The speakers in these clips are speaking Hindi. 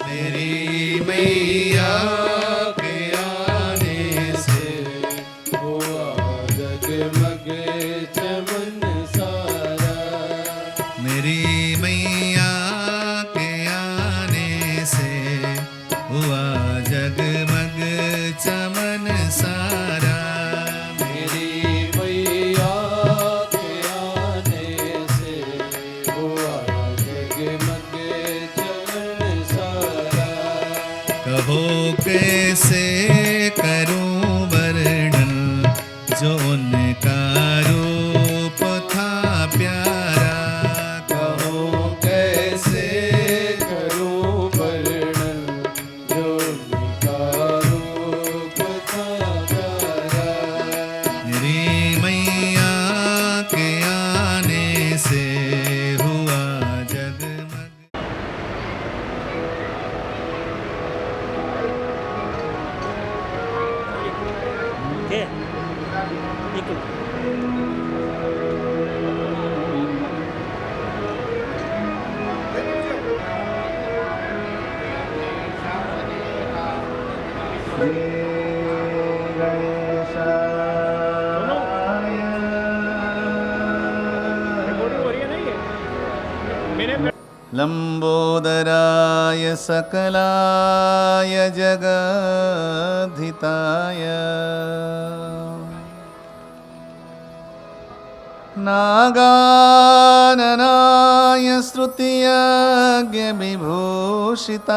मेरी मैया के आने से हुआ जगमग चमन सारा। मेरी मैया के आने से हुआ जगमग चमन सारा। मेरी मैया के आने से हुआ जगमग चमन सारा। कहो कैसे करूं वर्णन जो उनका रूप था प्यारा। कहो कैसे करूं वर्णन जो उनका रूप था प्यारा। मेरी मैया के आने से हुआ जगमग। ओके ठीक है। रिकॉर्डिंग हो रही है ना ये मेरे लंबोदराय सकलाय जगद्धिताय नागाननाय श्रुतियज्ञ विभूषिताय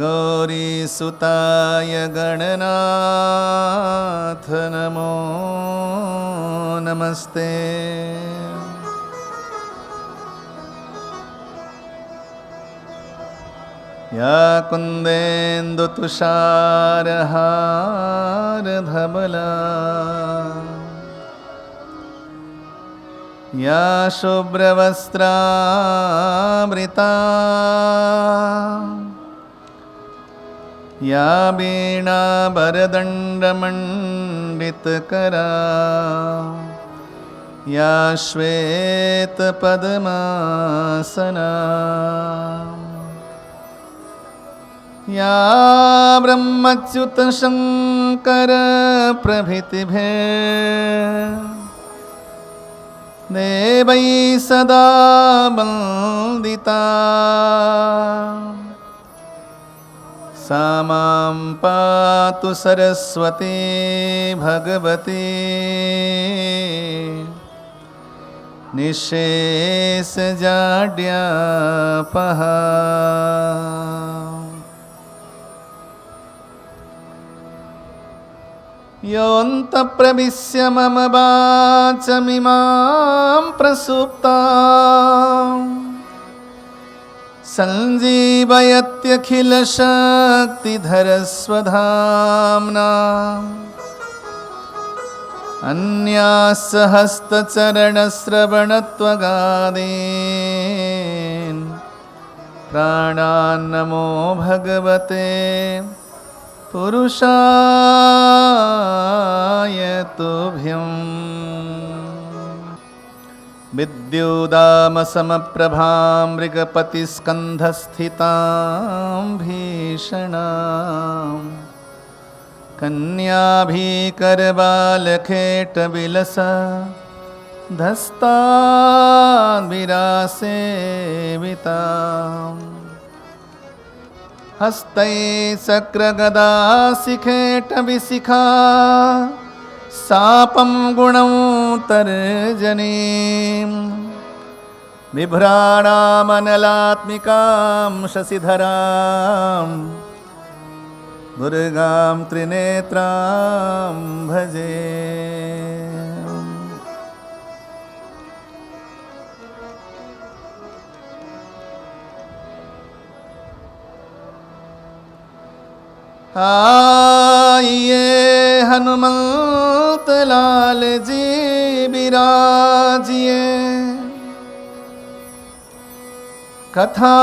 गौरीसुताय गणनाथ नमो नमस्ते। या कुन्देन्दुतुषारहारधवला या शुभ्रवस्त्रामृता या वीणाभरदण्डमण्डितकरा या श्वेतपद्मासना या ब्रह्मच्युतशङ्करप्रभृतिभिर्देवैः सदा वन्दिता। सा मां पातु सरस्वती भगवती निःशेषजाड्यापहा। योऽन्तःप्रविश्य मम वाचमिमां प्रसुप्ताम् सञ्जीवयत्यखिलशक्तिधरस्वधाम्ना अन्यासहस्तचरणश्रवणत्वगादीन् प्राणान्नमो भगवते पुरुषाय तुभ्यम्। विद्युदामसमप्रभां मृगपतिस्कन्धस्थितां भीषणां कन्याभीकरबालखेटविलसा धस्ताद्विरासेविताम् हस्तै शक्रगदाशिखेटविशिखा सापं गुणं तर्जनीं बिभ्राणामनलात्मिकां शशिधरां दुर्गां त्रिनेत्रां भजे। आइए हनुमंत लाल जी विराजिए, कथा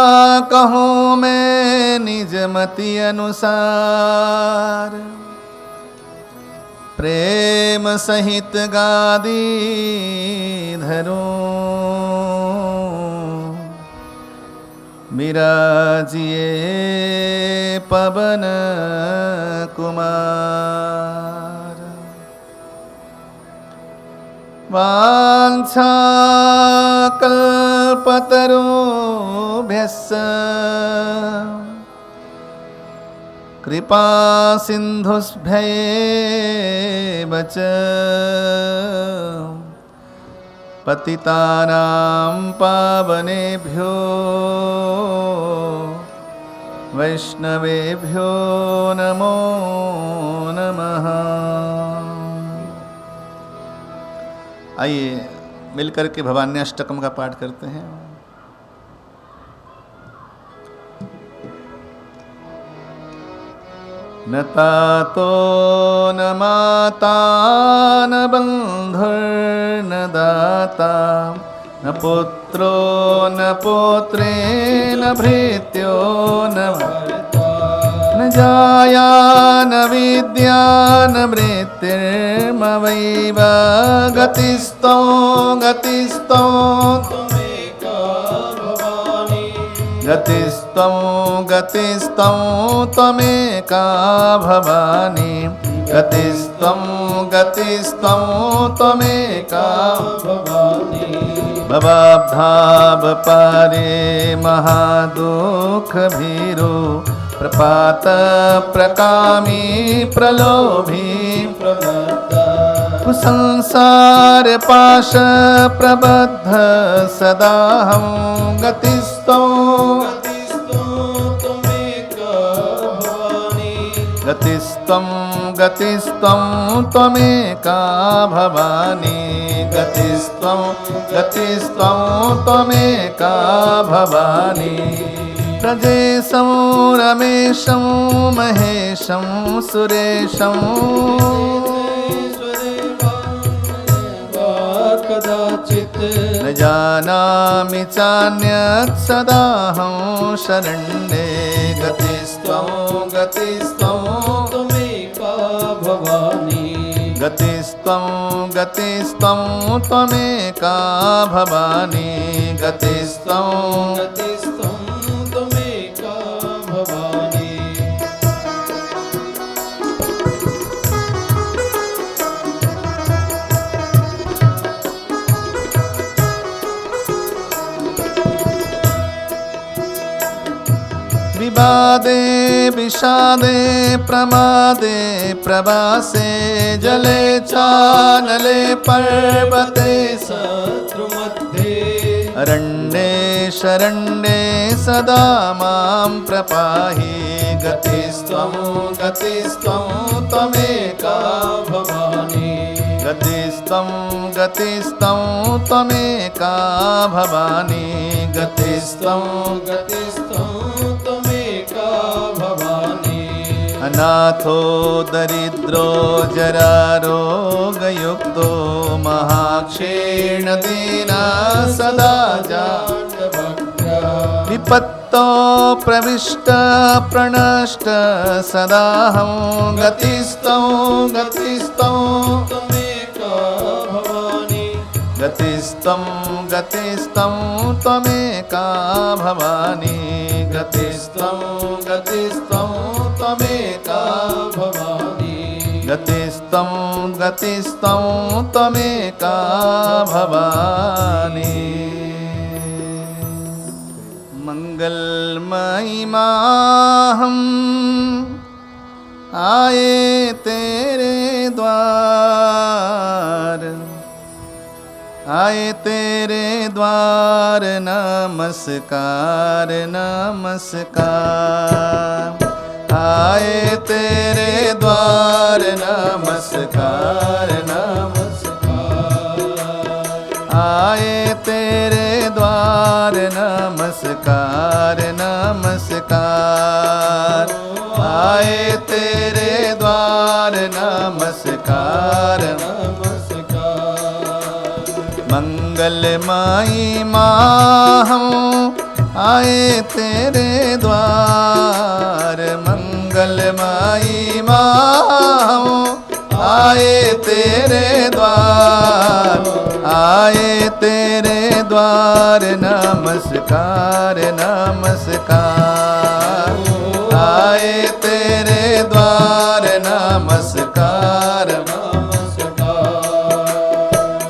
कहूँ मैं निजमति अनुसार, प्रेम सहित गादी धरूं विराजिए पवन कुमार। वाञ्छाकल्पतरुभ्यश्च कृपा सिन्धुभ्यैव च पतितानां पावनेभ्यो वैष्णवेभ्यो नमो नमः। आइए मिलकर के भवान्याष्टकम का पाठ करते हैं। न तातो न माता न बन्धुर्न दाता न पुत्रो न पौत्रे न भृत्यो न न जाया न विद्या न मृत्युर्मवैव गतिस्तो गतिस्तो गतिस्त्वं गतिस्त्वं त्वमेका भवानी गतिस्त्वं गतिस्त्वं त्वमेका भवानी। भवाब्धाव पारे महादुःख भीरो प्रपात प्रकामी प्रलोभी कुसंसार पाश प्रबद्ध सदाहं गतिस्तो गतिस्त्वं गतिस्त्वं त्वमेका भवानी गतिस्त्वं गतिस्त्वं त्वमेका भवानी। प्रजेशं रमेशं महेशं सुरेशं कदाचित् न जानामि चान्यत् सदाहं शरण्ये गतिस्त्वं गतिस्त्वं त्वमेका भवानी गतिस्त्वं गतिस्त्वं त्वमेका भवानी गतिस्त्वं गतिस्त्वं त्वमेका भवानी। विवादे विषादे प्रमादे प्रवासे जले चानले पर्वते शत्रुमध्ये अरण्ये शरण्ये सदा मां प्रपाहि गतिस्त्वं गतिस्त्वं त्वमेका भवानी गतिस्त्वं गतिस्त्वं त्वमेका भवानी गतिस्त्वं गतिस्त्वं त्वमेका भवानी। अनाथो दरिद्रो जरारोगयुक्तो महाक्षीण दीना सदा जातभक्त्या विपत्तो प्रविष्ट प्रणष्ट सदाहं गतिस्त्वं गतिस्त्वं त्वमेका भवानी गतिस्त्वं गतिस्त्वं त्वमेका भवानी गतिस्त्वं गतिस्त्वं त्वमेका भवानी गतिस्त्वं गतिस्त्वं त्वमेका भवानी। मंगलमयी मां आए तेरे द्वार आए तेरे द्वार नमस्कार नमस्कार आए तेरे द्वार नमस्कार नमस्कार आए तेरे द्वार नमस्कार नमस्कार आए तेरे द्वार नमस्कार नमस्कार। मंगलमयी मां आए तेरे द्वार मंगलमयी मां आए तेरे द्वार आए तेरे द्वार नमस्कार नमस्कार, आए तेरे द्वार नमस्कार नमस्कार।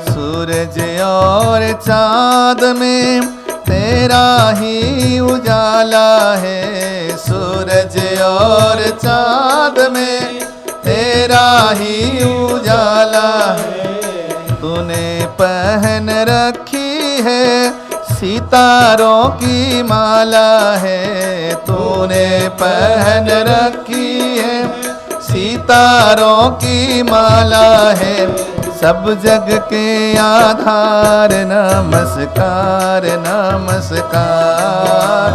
सूरज और चाँद में तेरा ही उजाला है, सूरज और चाँद में तेरा ही उजाला है। तूने पहन रखी है सितारों की माला है, तूने पहन रखी है सितारों की माला है। सब जग के आधार नमस्कार नमस्कार,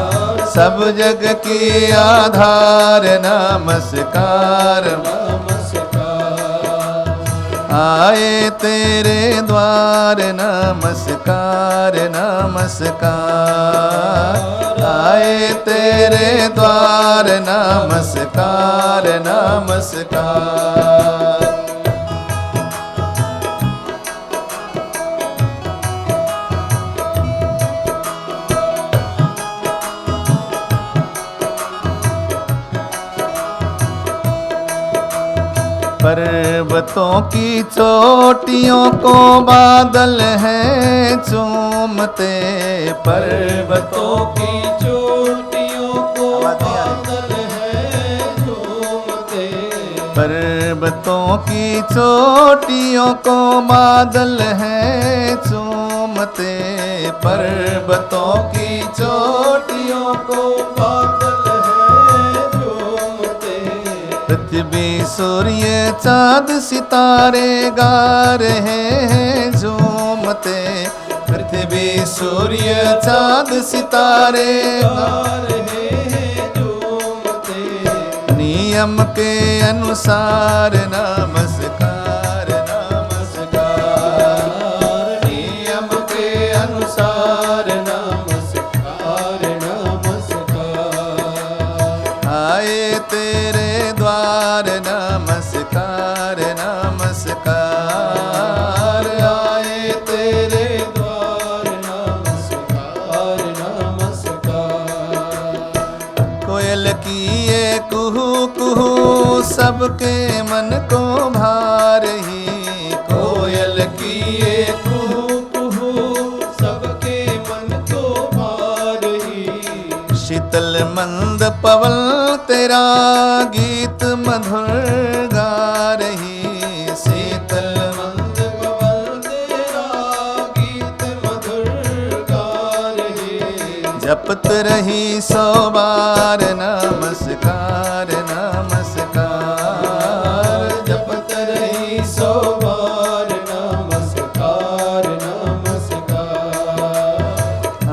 सब जग की आधार नमस्कार नमस्कार। आए तेरे द्वार नमस्कार नमस्कार, आए तेरे द्वार नमस्कार नमस्कार। पर्वतों की चोटियों को बादल हैं चूमते, पर्वतों की चोटियों को बादल हैं चूमते, पर्वतों की चोटियों को बादल हैं चूमते, पर्वतों की चोटियों को बादल हैं चूमते। पृथ्वी सूर्य चाँद सितारे गा रहे हैं झूमते, पृथ्वी सूर्य चाँद सितारे गा रहे हैं झूमते। नियम के अनुसार नमस्कार नमस्कार, नियम के अनुसार नमस्कार नमस्कार। आए तेरे द्वार नमस्कार नमस्कार, आए तेरे द्वार नमस्कार नमस्कार। कोयल की ये कुहू कुहू सबके मन को भा रही, कोयल की ये कुहू कुहू सबके मन को भा रही। शीतल मंद पवन तेरा गीत मधुर गा रही, शीतल मंद पवन तेरा गीत मधुर गा रही। जपत रही 100 बार नमस्कार नमस्कार, जपत रही 100 बार नमस्कार नमस्कार।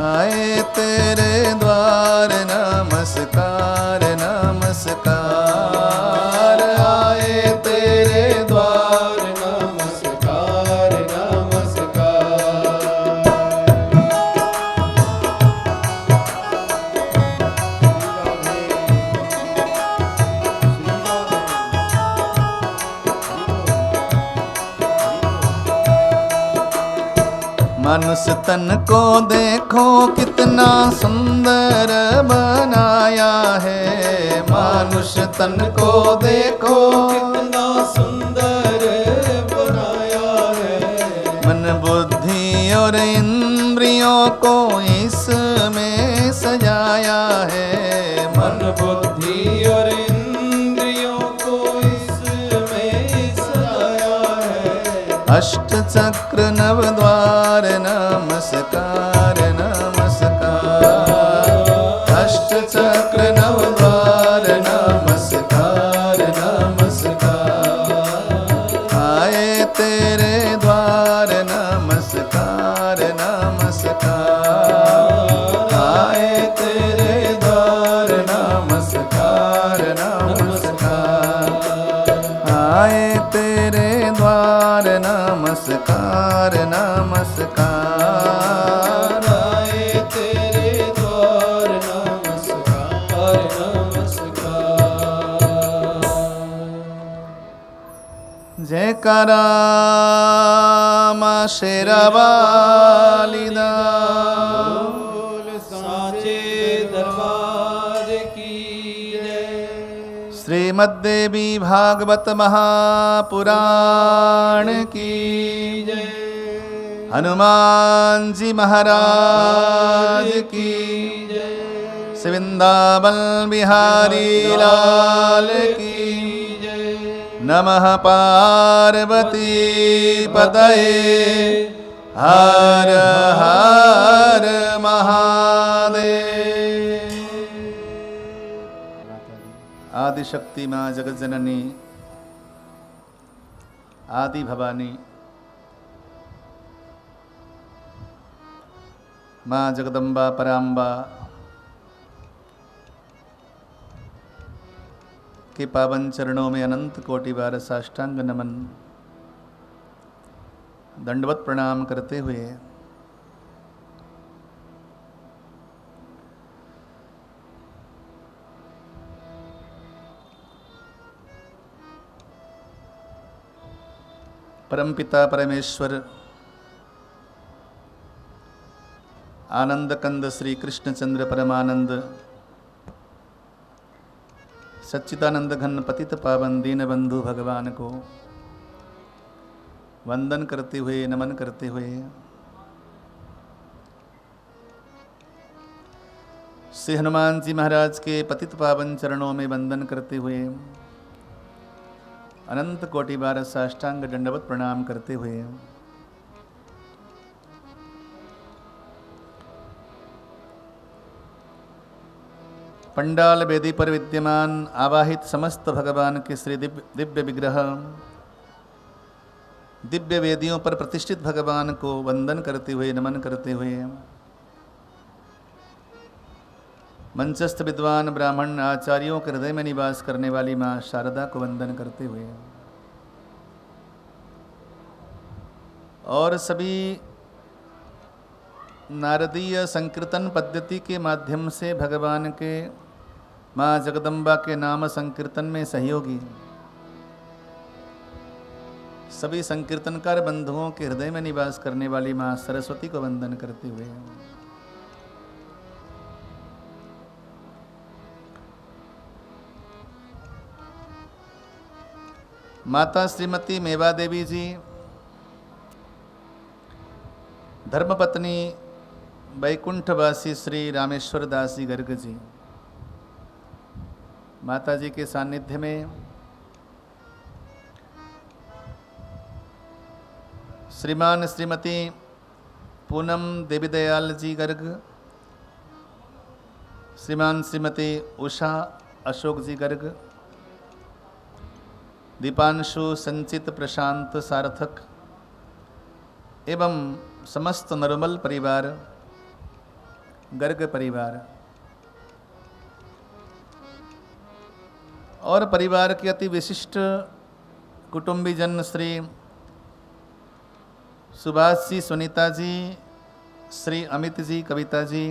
आए तेरे द्वार नमस्कार नमस्कार, आए तेरे द्वार नमस्कार नमस्कार। मनुष्य तन को देखो कितना सुंदर बनाया है, मनुष्य तन को देखो कितना सुंदर बनाया है। मन बुद्धि और इंद्रियों को इसमें सजाया है, मन बुद्धि और इंद्रियों को इसमें सजाया है। अष्ट चक्र नव द्वार नमस्कार नमस्कार, अष्ट चक्र नव द्वार नमस्कार नमस्कार। आए तेरे द्वार नमस्कार नमस्कार, आए तेरे द्वार नमस्कार नमस्कार। आए तेरे द्वार नमस्कार नमस्कार, आए तेरे द्वार नमस्कार नमस्कार। जयकारा शेरावाली दा। बोल साचे दरबार की जय। श्रीमद्देवी भागवत महापुराण की जय। हनुमान जी महाराज की जय। वृंदावन बिहारी लाल की जय। नमः पार्वती पतये हर हर महादेव। आदिशक्ति माँ जगत जननी आदि भवानी माँ जगदम्बा पराम्बा के पावन चरणों में अनंत कोटि बार साष्टांग नमन दंडवत प्रणाम करते हुए परमपिता परमेश्वर आनंद कंद श्री कृष्णचंद्र परमानंद सच्चिदानंद घन पतित पावन दीन बंधु भगवान को वंदन करते हुए नमन करते हुए श्री हनुमान जी महाराज के पतित पावन चरणों में वंदन करते हुए अनंत कोटि बार साष्टांग दंडवत प्रणाम करते हुए पंडाल वेदी पर विद्यमान आवाहित समस्त भगवान के श्री दिव्य विग्रह दिव्य वेदियों पर प्रतिष्ठित भगवान को वंदन करते हुए नमन करते हुए मंचस्थ विद्वान ब्राह्मण आचार्यों के हृदय में निवास करने वाली माँ शारदा को वंदन करते हुए और सभी नारदीय संकीर्तन पद्धति के माध्यम से भगवान के माँ जगदम्बा के नाम संकीर्तन में सहयोगी सभी संकीर्तनकार बंधुओं के हृदय में निवास करने वाली माँ सरस्वती को वंदन करते हुए माता श्रीमती मेवा देवी जी धर्मपत्नी वैकुंठवासी श्री रामेश्वर दास जी गर्ग जी माता जी के सानिध्य में श्रीमान श्रीमती पूनम देवी दयाल जी गर्ग श्रीमान श्रीमती उषा अशोक जी गर्ग दीपांशु संचित प्रशांत सार्थक एवं समस्त नरमल परिवार गर्ग परिवार और परिवार के अति विशिष्ट कुटुंबीजन श्री सुभाष जी सुनीता जी श्री अमित जी कविता जी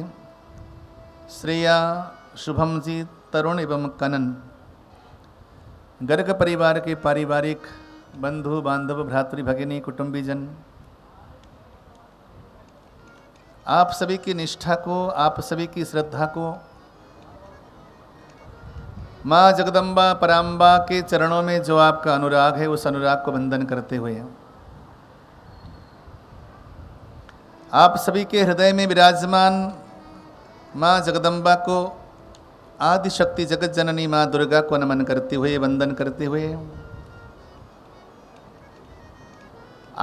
श्रेया शुभम जी तरुण एवं कनन गर्ग परिवार के पारिवारिक बंधु बांधव भ्रातृ भगिनी कुटुंबीजन आप सभी की निष्ठा को आप सभी की श्रद्धा को माँ जगदम्बा पराम्बा के चरणों में जो आपका अनुराग है उस अनुराग को वंदन करते हुए आप सभी के हृदय में विराजमान माँ जगदम्बा को आदि शक्ति जगत जननी माँ दुर्गा को नमन करते हुए वंदन करते हुए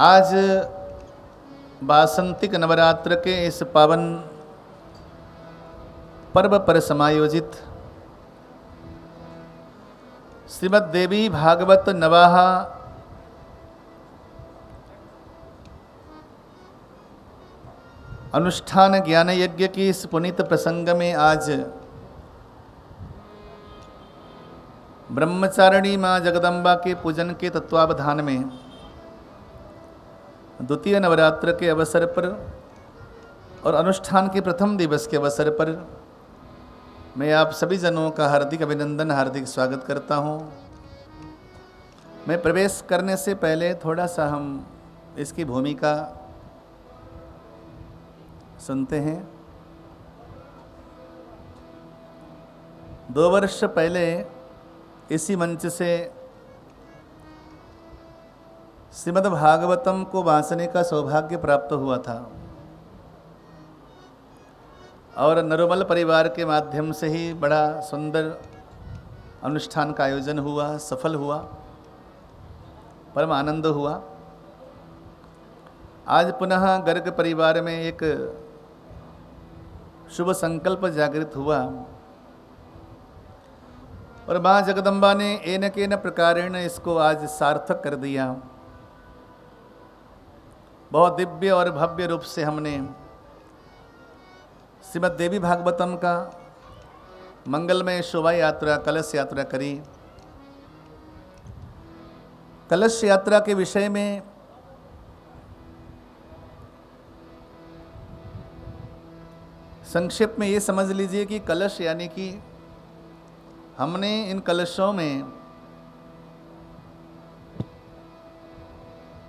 आज वासंतिक नवरात्र के इस पावन पर्व पर समायोजित श्रीमद् देवी भागवत नवाहा अनुष्ठान ज्ञान यज्ञ की इस पुनीत प्रसंग में आज ब्रह्मचारिणी माँ जगदम्बा के पूजन के तत्वावधान में द्वितीय नवरात्र के अवसर पर और अनुष्ठान के प्रथम दिवस के अवसर पर मैं आप सभी जनों का हार्दिक अभिनंदन हार्दिक स्वागत करता हूँ। मैं प्रवेश करने से पहले थोड़ा सा हम इसकी भूमिका सुनते हैं। 2 वर्ष पहले इसी मंच से श्रीमद् भागवतम को वाचने का सौभाग्य प्राप्त हुआ था और नरोमल परिवार के माध्यम से ही बड़ा सुंदर अनुष्ठान का आयोजन हुआ, सफल हुआ, परम आनंद हुआ। आज पुनः गर्ग परिवार में एक शुभ संकल्प जागृत हुआ और माँ जगदम्बा ने एन केन प्रकारेण इसको आज सार्थक कर दिया। बहुत दिव्य और भव्य रूप से हमने श्रीमद् देवी भागवतम का मंगलमय शोभा यात्रा, कलश यात्रा करी। कलश यात्रा के विषय में संक्षेप में ये समझ लीजिए कि कलश यानी कि हमने इन कलशों में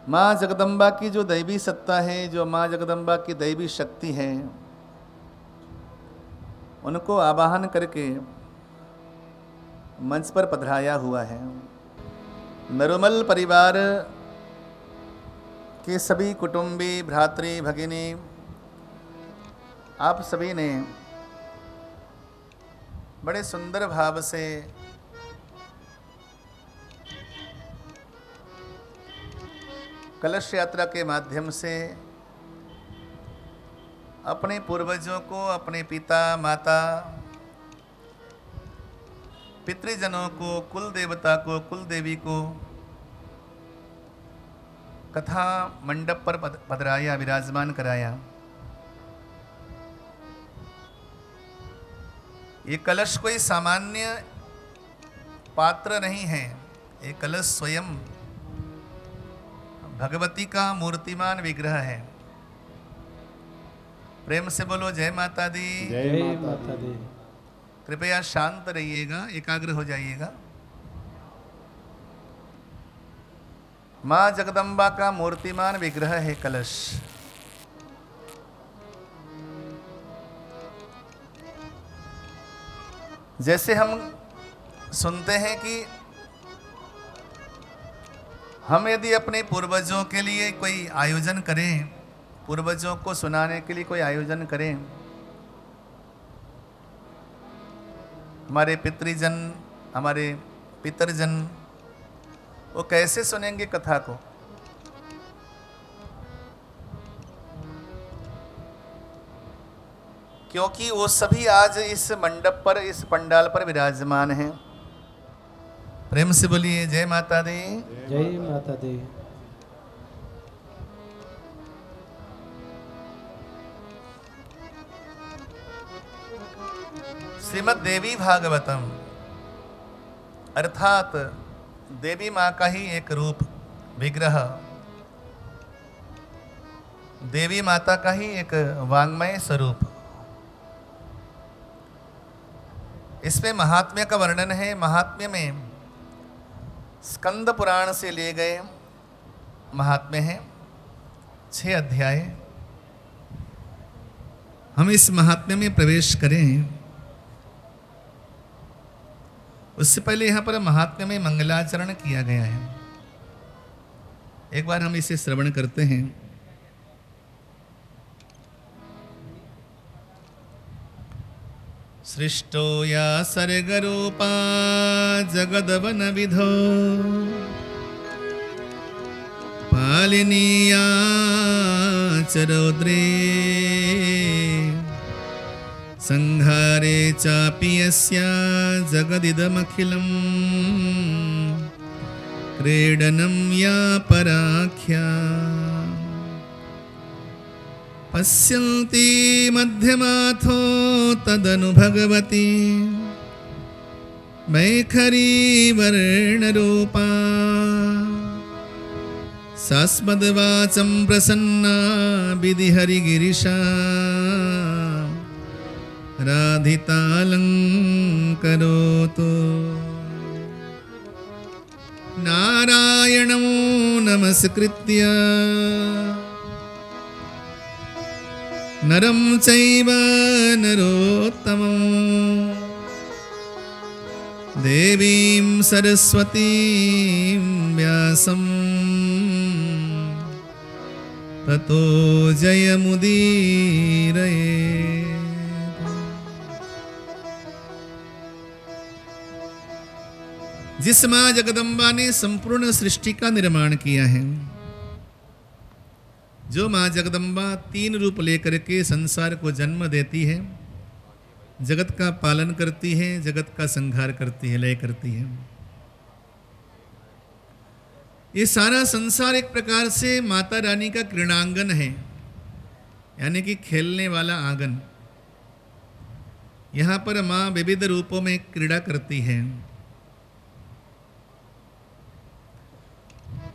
माँ जगदम्बा की जो दैवी सत्ता है, जो माँ जगदम्बा की दैवी शक्ति है, उनको आवाहन करके मंच पर पधराया हुआ है। नरोमल परिवार के सभी कुटुंबी, भ्रातृ, भगिनी, आप सभी ने बड़े सुंदर भाव से कलश यात्रा के माध्यम से अपने पूर्वजों को, अपने पिता माता, पितृजनों को, कुल देवता को, कुल देवी को कथा मंडप पर पधराया, विराजमान कराया। ये कलश कोई सामान्य पात्र नहीं है, ये कलश स्वयं भगवती का मूर्तिमान विग्रह है। प्रेम से बोलो जय माता दी। जय माता दी। कृपया शांत रहिएगा, एकाग्र हो जाइएगा। माँ जगदम्बा का मूर्तिमान विग्रह है कलश। जैसे हम सुनते हैं कि हम यदि अपने पूर्वजों के लिए कोई आयोजन करें, पूर्वजों को सुनाने के लिए कोई आयोजन करें, हमारे पितृजन, हमारे पितरजन, वो कैसे सुनेंगे कथा को? क्योंकि वो सभी आज इस मंडप पर, इस पंडाल पर विराजमान हैं। प्रेम से बोलिए जय माता दी। जय माता दी। श्रीमद् देवी भागवतम अर्थात देवी माँ का ही एक रूप, विग्रह, देवी माता का ही एक वाङ्मय स्वरूप। इसमें महात्म्य का वर्णन है। महात्म्य में स्कंद पुराण से लिए गए महात्म्य हैं, 6 अध्याय। हम इस महात्म्य में प्रवेश करें उससे पहले यहाँ पर महात्म्य में मंगलाचरण किया गया है। एक बार हम इसे श्रवण करते हैं। सृष्टो या सर्गरूपा जगदवन विधो पालिनीया च रौद्रे संहारे चापि यस्या जगदिदमखिलं क्रीडनं या पराख्या पश्यन्ति मध्यमाथो तदनु भगवती मैखरी वर्णरूपा सास्मद्वाचं प्रसन्ना विधिहरिगिरिशा राधितालङ्करोतु नारायणं नरं चैव नरोत्तमं देवीं सरस्वतीं व्यासं ततो जयमुदीरये। जिस माँ जगदम्बा ने संपूर्ण सृष्टि का निर्माण किया है, जो माँ जगदम्बा 3 रूप लेकर के संसार को जन्म देती है, जगत का पालन करती है, जगत का संहार करती है, लय करती है। ये सारा संसार एक प्रकार से माता रानी का क्रीड़ांगन है, यानी कि खेलने वाला आंगन। यहाँ पर माँ विविध रूपों में क्रीड़ा करती है।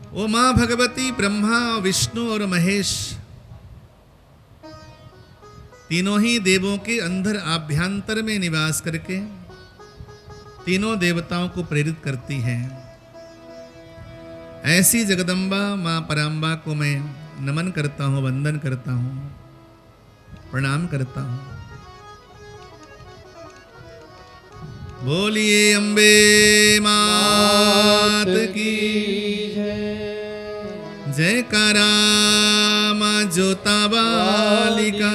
वो माँ भगवती ब्रह्मा, विष्णु और महेश तीनों ही देवों के अंदर आभ्यंतर में निवास करके तीनों देवताओं को प्रेरित करती हैं। ऐसी जगदम्बा माँ पराम्बा को मैं नमन करता हूँ, वंदन करता हूँ, प्रणाम करता हूँ। बोलिए अम्बे मात की जयकारा, माँ जोता वाली का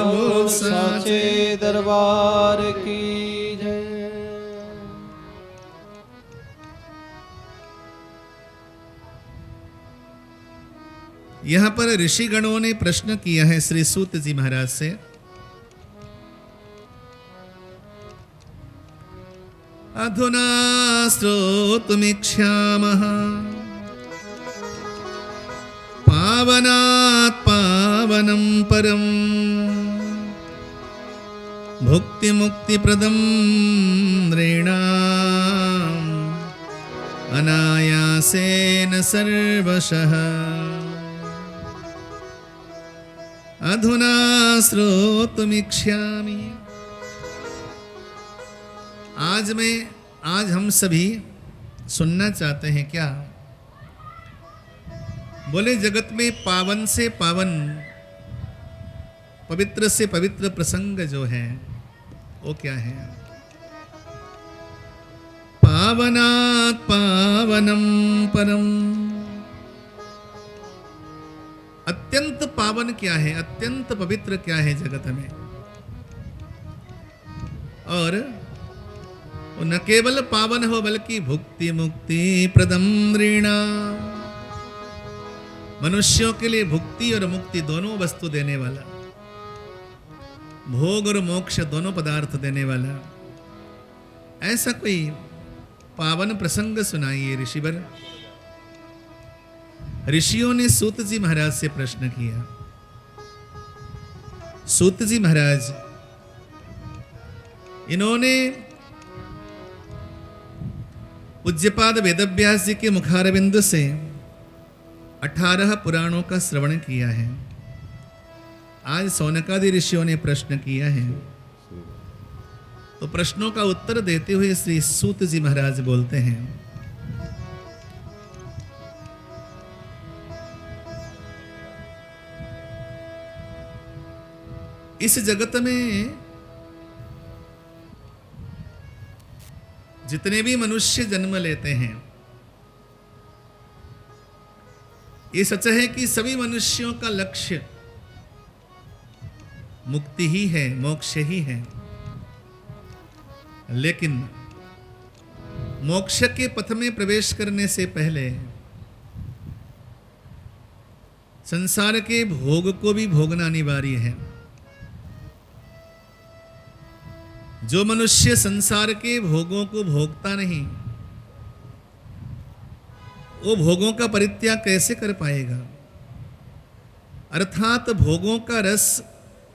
बोल साचे दरबार की जय। यहाँ पर ऋषिगणों ने प्रश्न किया है श्री सूत जी महाराज से। अधुना श्रोतुमिच्छामः पावनात् पावनं परं भुक्ति मुक्ति प्रदं नृणाम् अनायासेन सर्वशः। अधुना श्रोतुमिच्छामि। आज हम सभी सुनना चाहते हैं क्या? बोले जगत में पावन से पावन, पवित्र से पवित्र प्रसंग जो है वो क्या है? पावनात् पावनं परम। अत्यंत पावन क्या है, अत्यंत पवित्र क्या है जगत में? और न केवल पावन हो बल्कि भुक्ति मुक्ति प्रदम नृणाम्, मनुष्यों के लिए भुक्ति और मुक्ति दोनों वस्तु देने वाला, भोग और मोक्ष दोनों पदार्थ देने वाला, ऐसा कोई पावन प्रसंग सुनाइए ऋषिवर। ऋषियों ने सूत जी महाराज से प्रश्न किया। सूत जी महाराज इन्होंने पूज्यपाद वेदव्यास जी के मुखारविंद से 18 पुराणों का श्रवण किया है। आज सौनकादि ऋषियों ने प्रश्न किया है, तो प्रश्नों का उत्तर देते हुए श्री सूत जी महाराज बोलते हैं, इस जगत में जितने भी मनुष्य जन्म लेते हैं, ये सच है कि सभी मनुष्यों का लक्ष्य मुक्ति ही है, मोक्ष ही है। लेकिन मोक्ष के पथ में प्रवेश करने से पहले संसार के भोग को भी भोगना अनिवार्य है। जो मनुष्य संसार के भोगों को भोगता नहीं, वो भोगों का परित्याग कैसे कर पाएगा? अर्थात भोगों का रस,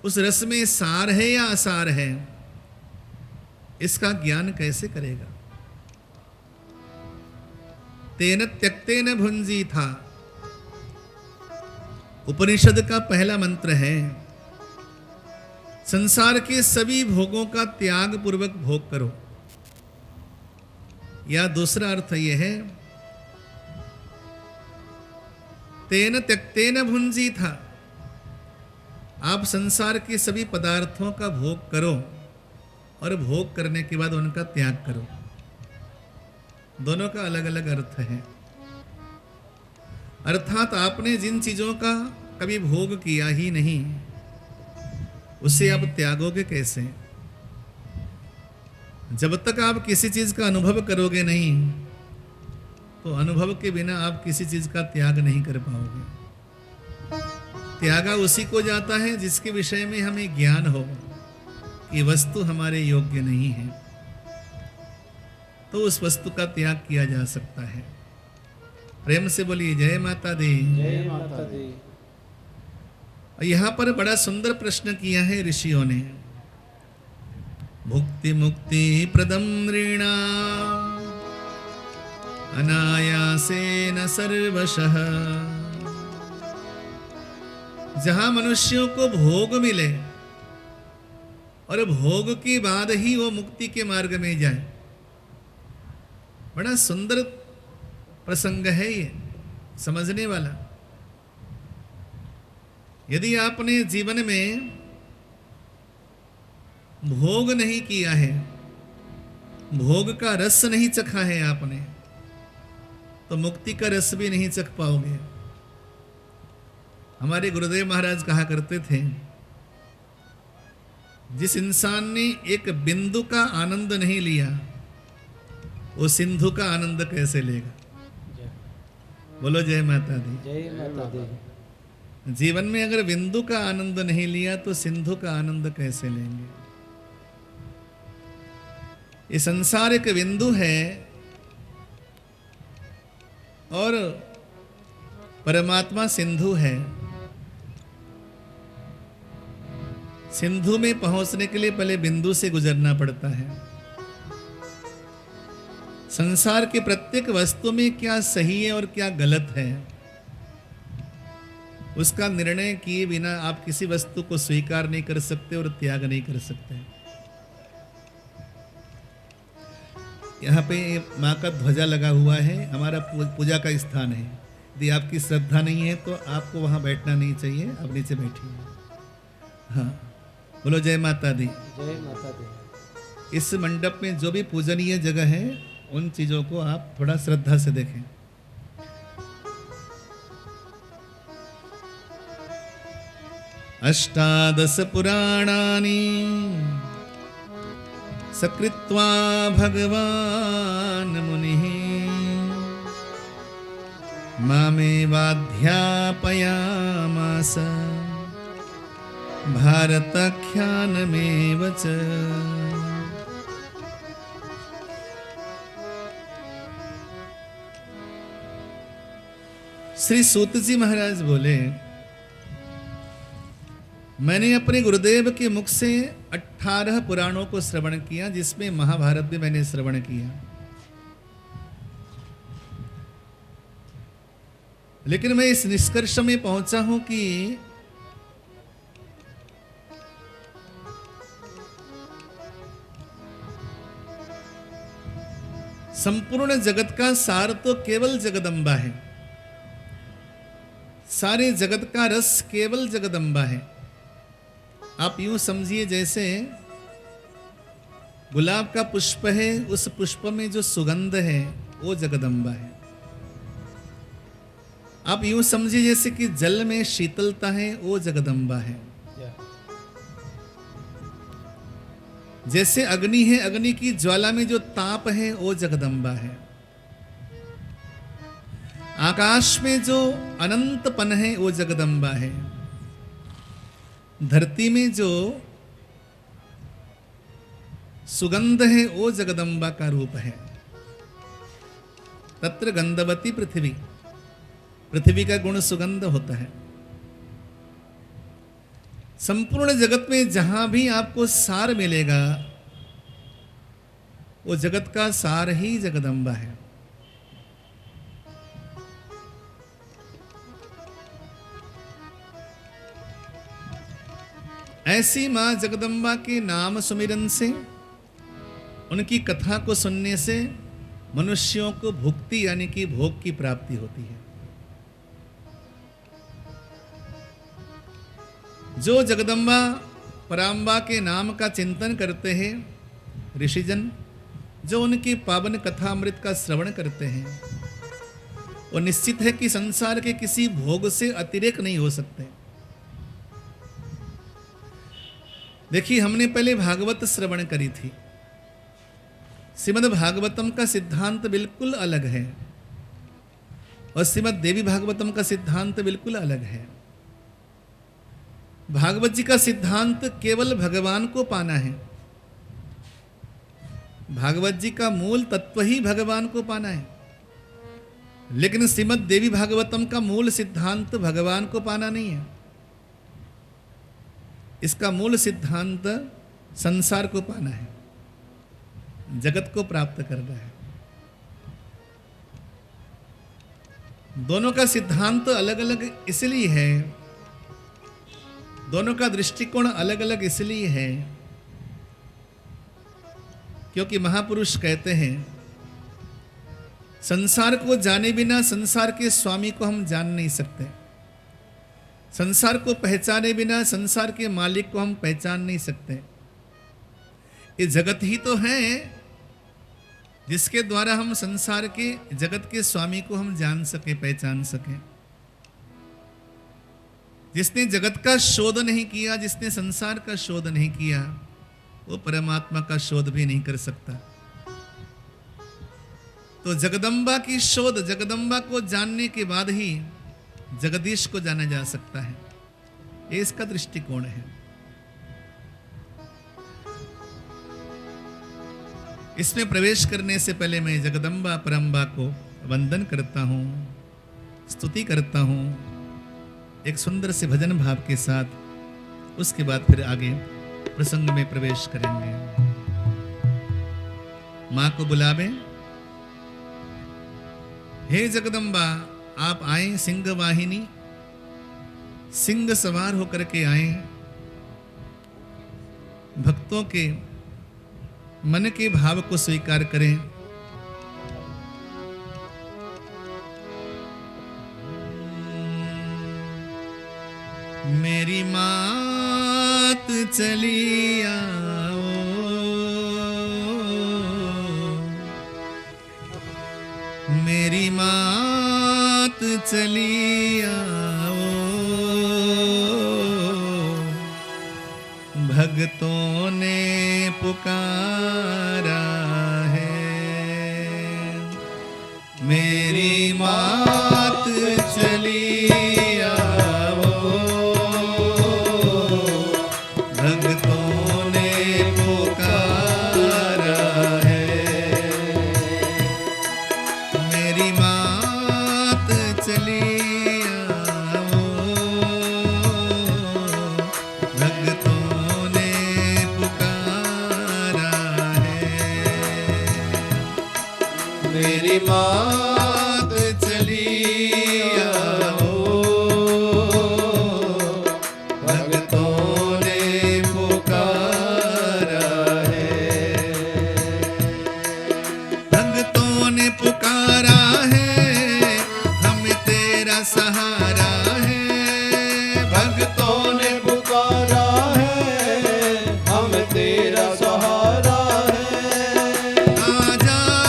उस रस में सार है या असार है, इसका ज्ञान कैसे करेगा? तेन त्यक्तेन भुंजी था उपनिषद का पहला मंत्र है। संसार के सभी भोगों का त्याग पूर्वक भोग करो। या दूसरा अर्थ यह है, तेन त्यक्तेन भुंजी था, आप संसार के सभी पदार्थों का भोग करो और भोग करने के बाद उनका त्याग करो। दोनों का अलग अलग अर्थ है। अर्थात आपने जिन चीजों का कभी भोग किया ही नहीं, उसे आप त्यागोगे कैसे? जब तक आप किसी चीज का अनुभव करोगे नहीं, तो अनुभव के बिना आप किसी चीज का त्याग नहीं कर पाओगे। त्यागा उसी को जाता है जिसके विषय में हमें ज्ञान हो कि वस्तु हमारे योग्य नहीं है, तो उस वस्तु का त्याग किया जा सकता है। प्रेम से बोलिए जय माता दी। जय माता दी। यहाँ पर बड़ा सुंदर प्रश्न किया है ऋषियों ने। भुक्ति मुक्ति प्रदम नृणाम् अनायासेन सर्वशः। जहां मनुष्यों को भोग मिले और भोग के बाद ही वो मुक्ति के मार्ग में जाए, बड़ा सुंदर प्रसंग है ये, समझने वाला। यदि आपने जीवन में भोग नहीं किया है, भोग का रस नहीं चखा है आपने, तो मुक्ति का रस भी नहीं चख पाओगे। हमारे गुरुदेव महाराज कहा करते थे, जिस इंसान ने एक बिंदु का आनंद नहीं लिया, वो सिंधु का आनंद कैसे लेगा? बोलो जय माता दी। जय माता दी। जीवन में अगर बिंदु का आनंद नहीं लिया तो सिंधु का आनंद कैसे लेंगे? ये संसार एक बिंदु है और परमात्मा सिंधु है। सिंधु में पहुंचने के लिए पहले बिंदु से गुजरना पड़ता है। संसार के प्रत्येक वस्तु में क्या सही है और क्या गलत है, उसका निर्णय किए बिना आप किसी वस्तु को स्वीकार नहीं कर सकते और त्याग नहीं कर सकते। यहाँ पे माँ का ध्वजा लगा हुआ है, हमारा पूजा का स्थान है। यदि आपकी श्रद्धा नहीं है तो आपको वहाँ बैठना नहीं चाहिए, आप नीचे बैठिए। हाँ, बोलो जय माता दी। जय माता दी। इस मंडप में जो भी पूजनीय जगह है, उन चीजों को आप थोड़ा श्रद्धा से देखें। अष्टादश पुराणानि सकृत्वा भगवान मुनिः मामेवाध्यापयामास भारताख्यानमेव च। श्री सूत जी महाराज बोले, मैंने अपने गुरुदेव के मुख से 18 पुराणों को श्रवण किया, जिसमें महाभारत भी मैंने श्रवण किया। लेकिन मैं इस निष्कर्ष में पहुंचा हूं कि संपूर्ण जगत का सार तो केवल जगदम्बा है। सारे जगत का रस केवल जगदम्बा है। आप यूं समझिए जैसे गुलाब का पुष्प है, उस पुष्प में जो सुगंध है वो जगदम्बा है। आप यूं समझिए जैसे कि जल में शीतलता है, वो जगदम्बा है। जैसे अग्नि है, अग्नि की ज्वाला में जो ताप है वो जगदम्बा है। आकाश में जो अनंतपन है वो जगदम्बा है। धरती में जो सुगंध है वो जगदम्बा का रूप है। तत्र गंधवती पृथ्वी, पृथ्वी का गुण सुगंध होता है। संपूर्ण जगत में जहां भी आपको सार मिलेगा, वो जगत का सार ही जगदम्बा है। ऐसी मां जगदम्बा के नाम सुमिरन से, उनकी कथा को सुनने से मनुष्यों को भुक्ति यानी कि भोग की प्राप्ति होती है। जो जगदम्बा पराम्बा के नाम का चिंतन करते हैं ऋषिजन, जो उनकी पावन कथामृत का श्रवण करते हैं, वो निश्चित है कि संसार के किसी भोग से अतिरेक नहीं हो सकते। देखिए, हमने पहले भागवत श्रवण करी थी। श्रीमद् भागवतम का सिद्धांत बिल्कुल अलग है और श्रीमद् देवी भागवतम का सिद्धांत बिल्कुल अलग है। भागवत जी का सिद्धांत केवल भगवान को पाना है। भागवत जी का मूल तत्व ही भगवान को पाना है, लेकिन श्रीमद् देवी भागवतम का मूल सिद्धांत भगवान को पाना नहीं है। इसका मूल सिद्धांत संसार को पाना है, जगत को प्राप्त करना है। दोनों का सिद्धांत अलग अलग इसलिए है, दोनों का दृष्टिकोण अलग अलग इसलिए है क्योंकि महापुरुष कहते हैं संसार को जाने बिना संसार के स्वामी को हम जान नहीं सकते। संसार को पहचाने बिना संसार के मालिक को हम पहचान नहीं सकते। ये जगत ही तो है जिसके द्वारा हम संसार के जगत के स्वामी को हम जान सके, पहचान सके। जिसने जगत का शोध नहीं किया, जिसने संसार का शोध नहीं किया, वो परमात्मा का शोध भी नहीं कर सकता। तो जगदम्बा की शोध, जगदम्बा को जानने के बाद ही जगदीश को जाना जा सकता है। ये इसका दृष्टिकोण है। इसमें प्रवेश करने से पहले मैं जगदम्बा परम्बा को वंदन करता हूं, स्तुति करता हूं एक सुंदर से भजन भाव के साथ। उसके बाद फिर आगे प्रसंग में प्रवेश करेंगे। मां को बुलावे, हे जगदम्बा आप आए सिंह वाहिनी, सिंह सवार होकर के आए, भक्तों के मन के भाव को स्वीकार करें। मेरी मात चली आओ, मेरी मात चली आओ, भक्तों ने पुकारा है। मेरी मात चली आओ, भक्तों ने पुकारा है। मेरी मात चली आओ, भक्तों ने पुकारा है। मेरी मात चली आओ, भक्तों ने पुकारा है। भक्तों ने पुकारा है, हम तेरा सहारा है। भक्तों ने पुकारा है, हम तेरा सहारा है। आ जाओ,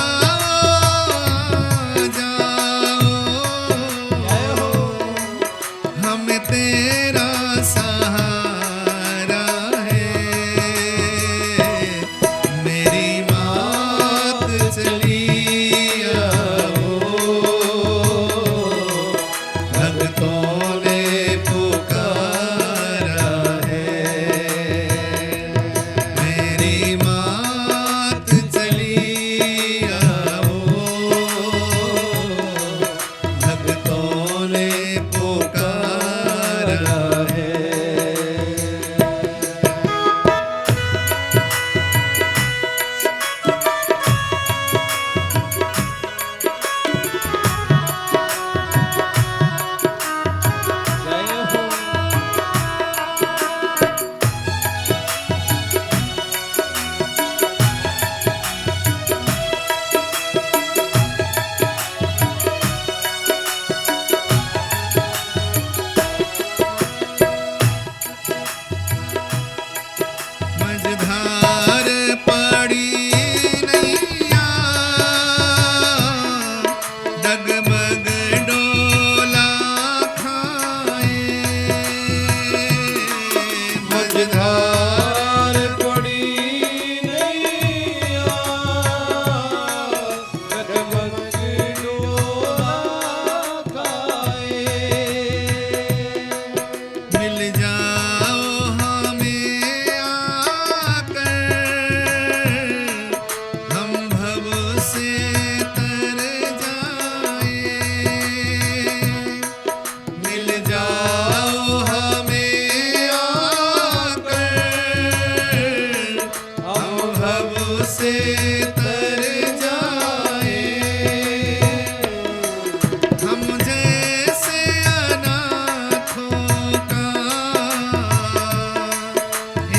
से तर जाए, हम जैसे अनाथों का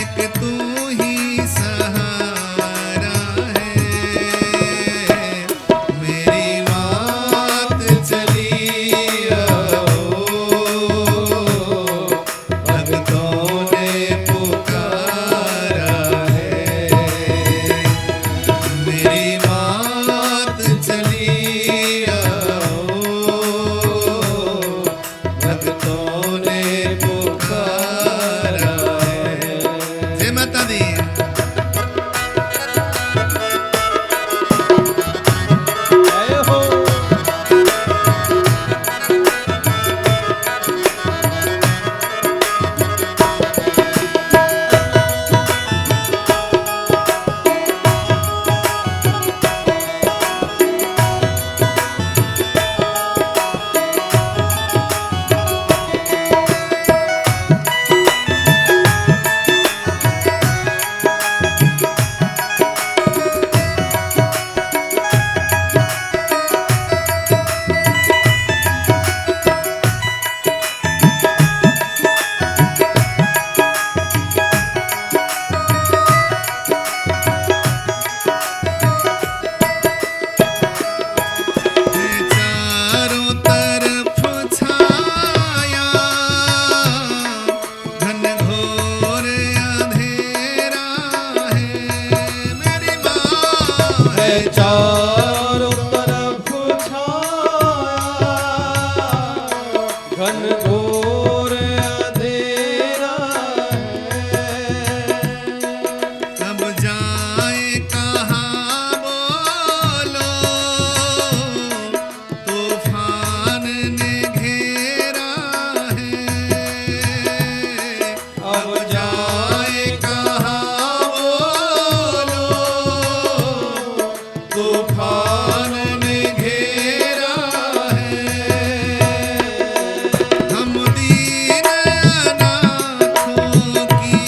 एक तू ही सहारा है। मेरी मात चली आओ, भक्तों ने पुकारा है। मेरी मात चली आओ, भक्तों ने पुकारा है। जय माता दी। जय हो। चारों तरफ छाया घन घोर अंधेरा है। मेरी माँ है चारों तरफ छाया घन घोर अंधेरा है। अब जाए कहाँ बोलो, तूफान ने घेरा है। अब जाए कहाँ बोलो, तूफान ने घेरा है। हम दीन अनाथों की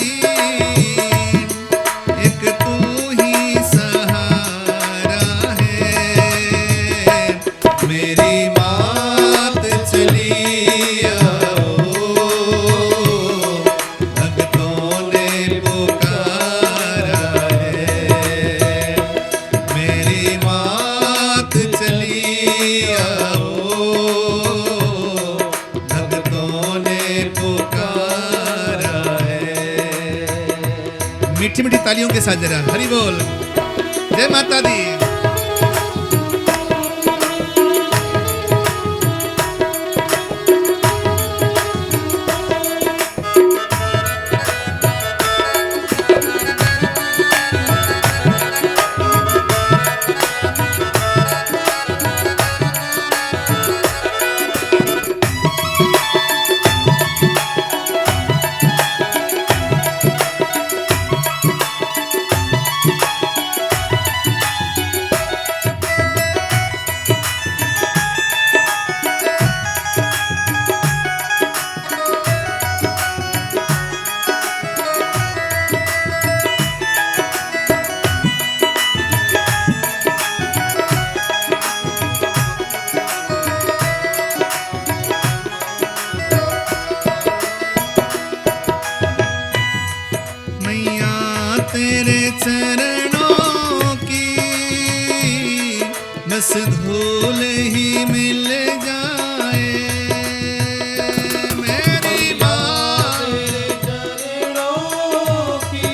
एक तू ही सहारा है। मेरी मात चली आओ, भक्तों ने पुकारा है। मेरी मात चली आओ, भक्तों ने पुकारा है। मीठी मीठी तालियों के साथ जरा हरि बोल। जय माता दी। मैया तेरे चरणों की बस धूल ही मिल जाए। मेरी माँ चरणों की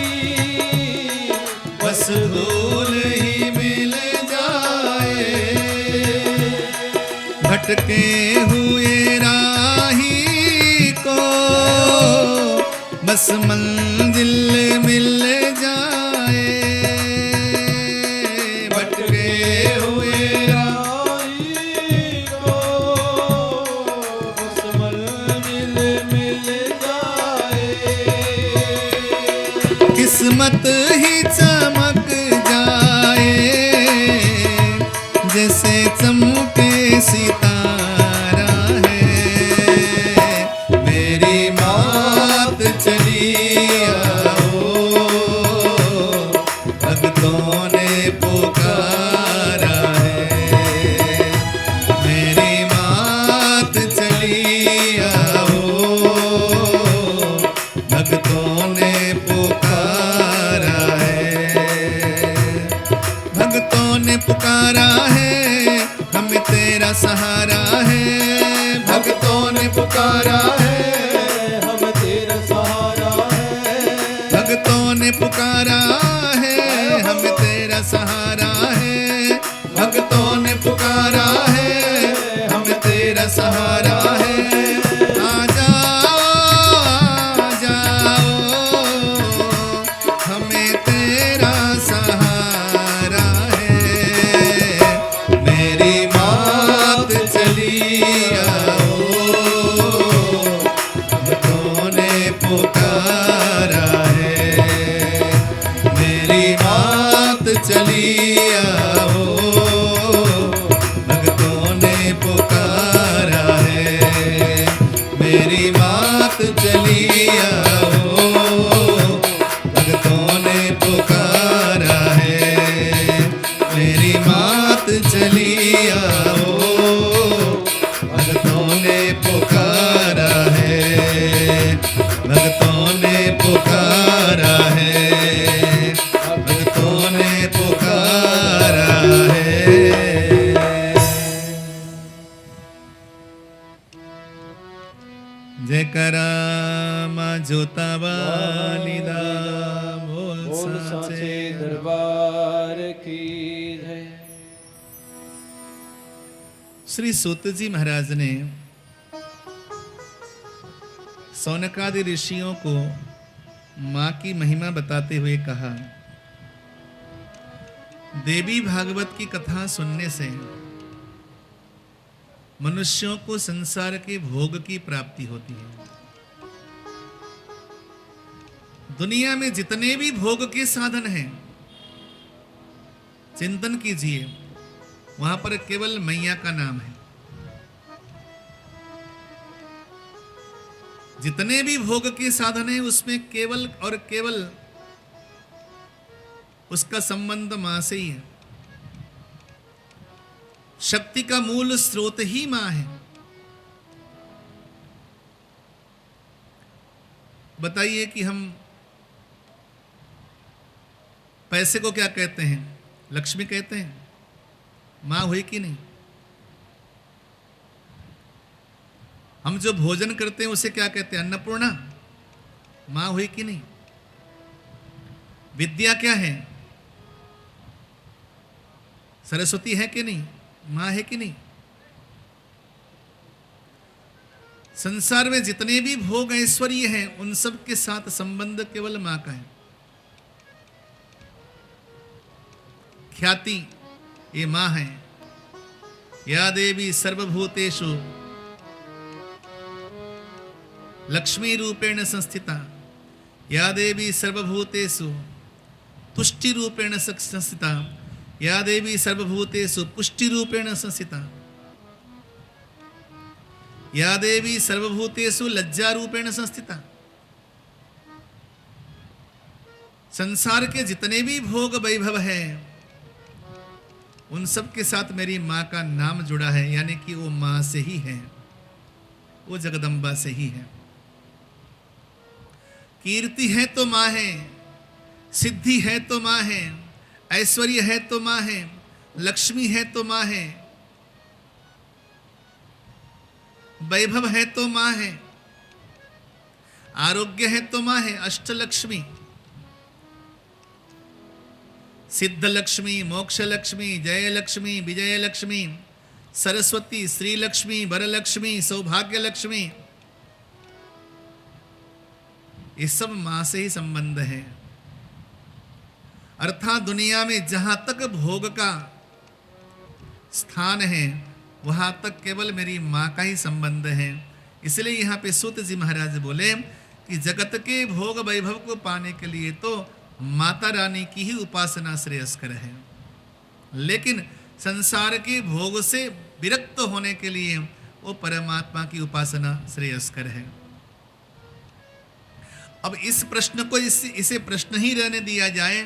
बस धूल ही मिल जाए। भटके हुए राही को बस मंजिल मिल जाए। भटके हुए राही को बस मंजिल मिल जाए। किस्मत ही चमक जाए, जैसे चमके सितारा है। मेरी मात चली आओ, भक्तों ने पुकारा है, मेरी मात चली आओ, भक्तों ने पुकारा है, भक्तों ने पुकारा है, हमें तेरा सहारा है, भक्तों ने पुकारा है, हम तेरा सहारा है, भक्तों ने पुकारा है, हमें तेरा सहारा है, भक्तों ने पुकारा है, हमें तेरा सहारा है, आ जाओ, आ जाओ, हमें तेरा सहारा है, मेरी मात चली आओ, भक्तों ने पुकारा है, मेरी मात चली आओ, भक्तों ने पुकारा है, मेरी मात चली आओ, भक्तों ने पुकारा है, मेरी मात चली आओ, भक्तों ने पुकारा है, भक्तों ने पुकारा है, भक्तों ने पुकारा है। जयकारा मां जोता वाली दा, बोल बोल साचे साचे दरबार की जय। श्री सूत जी महाराज ने सौनकादि ऋषियों को मां की महिमा बताते हुए कहा, देवी भागवत की कथा सुनने से मनुष्यों को संसार के भोग की प्राप्ति होती है। दुनिया में जितने भी भोग के साधन हैं, चिंतन कीजिए, वहां पर केवल मैया का नाम है। जितने भी भोग के साधन हैं उसमें केवल और केवल उसका संबंध मां से ही है। शक्ति का मूल स्रोत ही मां है। बताइए कि हम पैसे को क्या कहते हैं? लक्ष्मी कहते हैं। मां हुई कि नहीं? हम जो भोजन करते हैं उसे क्या कहते हैं? अन्नपूर्णा। मां हुई कि नहीं? विद्या क्या है? सरस्वती है कि नहीं? मां है कि नहीं? संसार में जितने भी भोग ऐश्वर्य हैं उन सब के साथ संबंध केवल मां का है। ख्याति ये मां है। या देवी सर्वभूतेषु लक्ष्मी रूपेण संस्थिता, या देवी सर्वभूतेषु तुष्टि रूपेण संस्थिता, या देवी सर्वभूतेषु पुष्टि रूपेण संस्थिता, या देवी सर्वभूतेषु लज्जा रूपेण संस्थिता। संसार के जितने भी भोग वैभव है उन सब के साथ मेरी मां का नाम जुड़ा है, यानी कि वो मां से ही है, वो जगदम्बा से ही है। कीर्ति है तो मां है, सिद्धि है तो मां है, ऐश्वर्य है तो मां है, लक्ष्मी है तो मां है, वैभव है तो मां है, आरोग्य है तो मां है। अष्टलक्ष्मी, सिद्ध लक्ष्मी, मोक्ष लक्ष्मी, जय लक्ष्मी, विजय लक्ष्मी, सरस्वती, श्री लक्ष्मी, वरलक्ष्मी, सौभाग्य लक्ष्मी, ये सब मां से ही संबंध है। अर्थात दुनिया में जहां तक भोग का स्थान है वहां तक केवल मेरी मां का ही संबंध है। इसलिए यहाँ पे सूत जी महाराज बोले कि जगत के भोग वैभव को पाने के लिए तो माता रानी की ही उपासना श्रेयस्कर है, लेकिन संसार के भोग से विरक्त होने के लिए वो परमात्मा की उपासना श्रेयस्कर है। अब इस प्रश्न को इसे प्रश्न ही रहने दिया जाए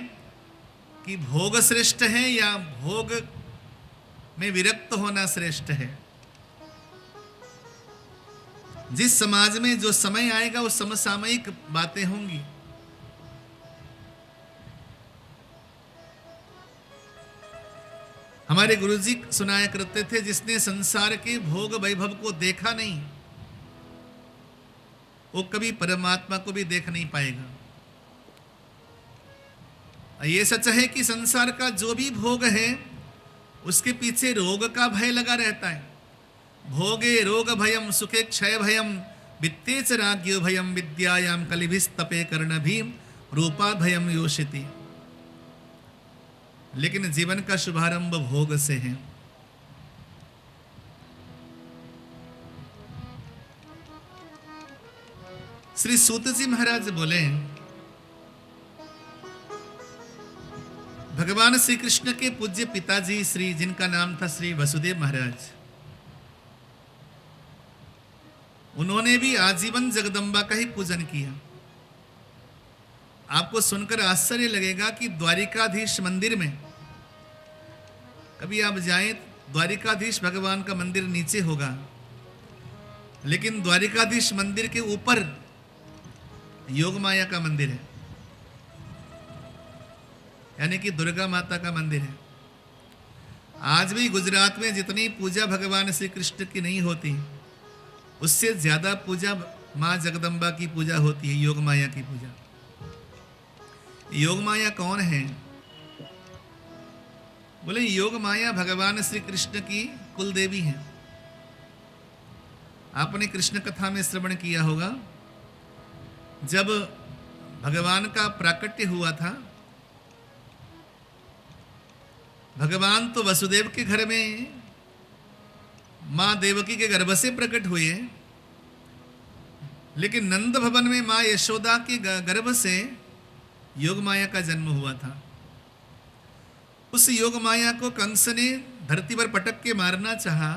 कि भोग श्रेष्ठ है या भोग में विरक्त होना श्रेष्ठ है। जिस समाज में जो समय आएगा वो समसामयिक बातें होंगी। हमारे गुरुजी सुनाया करते थे, जिसने संसार के भोग वैभव को देखा नहीं वो कभी परमात्मा को भी देख नहीं पाएगा। ये सच है कि संसार का जो भी भोग है उसके पीछे रोग का भय लगा रहता है। भोगे रोग भयम सुखे क्षय भयम वित्ते च राज्ञो भयम विद्यायाम कलिभिस्तपे कर्ण भीम रूपा भयम योषिति। लेकिन जीवन का शुभारंभ भोग से है। श्री सूत जी महाराज बोले, भगवान श्री कृष्ण के पूज्य पिताजी श्री, जिनका नाम था श्री वसुदेव महाराज, उन्होंने भी आजीवन जगदम्बा का ही पूजन किया। आपको सुनकर आश्चर्य लगेगा कि द्वारिकाधीश मंदिर में कभी आप जाएं, द्वारिकाधीश भगवान का मंदिर नीचे होगा, लेकिन द्वारिकाधीश मंदिर के ऊपर योगमाया का मंदिर है, यानी कि दुर्गा माता का मंदिर है। आज भी गुजरात में जितनी पूजा भगवान श्री कृष्ण की नहीं होती, उससे ज्यादा पूजा मां जगदम्बा की पूजा होती है, योगमाया की पूजा। योगमाया कौन है? बोले योगमाया भगवान श्री कृष्ण की कुल देवी है। आपने कृष्ण कथा में श्रवण किया होगा, जब भगवान का प्राकट्य हुआ था, भगवान तो वसुदेव के घर में मां देवकी के गर्भ से प्रकट हुए, लेकिन नंद भवन में मां यशोदा के गर्भ से योगमाया का जन्म हुआ था। उस योगमाया को कंस ने धरती पर पटक के मारना चाहा,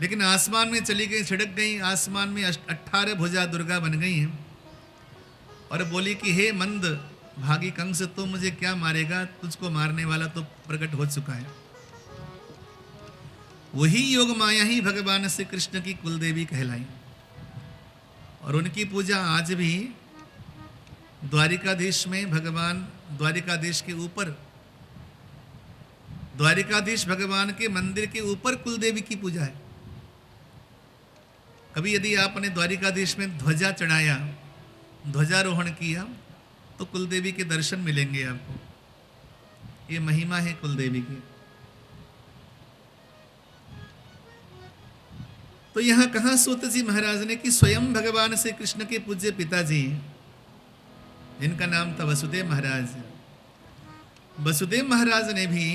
लेकिन आसमान में चली गई, छिड़क गई। आसमान में 18 भुजा दुर्गा बन गई हैं और बोली कि हे मंद भागी कंस, तो मुझे क्या मारेगा, तुझको मारने वाला तो प्रकट हो चुका है। वही योगमाया ही भगवान श्री कृष्ण की कुलदेवी कहलाई और उनकी पूजा आज भी द्वारिकाधीश में, भगवान द्वारिकाधीश के ऊपर, द्वारिकाधीश भगवान के मंदिर के ऊपर कुलदेवी की पूजा है। कभी यदि आपने द्वारिकाधीश में ध्वजा चढ़ाया, ध्वजारोहण किया, तो कुलदेवी के दर्शन मिलेंगे आपको। ये महिमा है कुलदेवी की। तो यहां कहा सूत जी महाराज ने कि स्वयं भगवान श्री कृष्ण के पूज्य पिताजी, जिनका नाम था वसुदेव महाराज, वसुदेव महाराज ने भी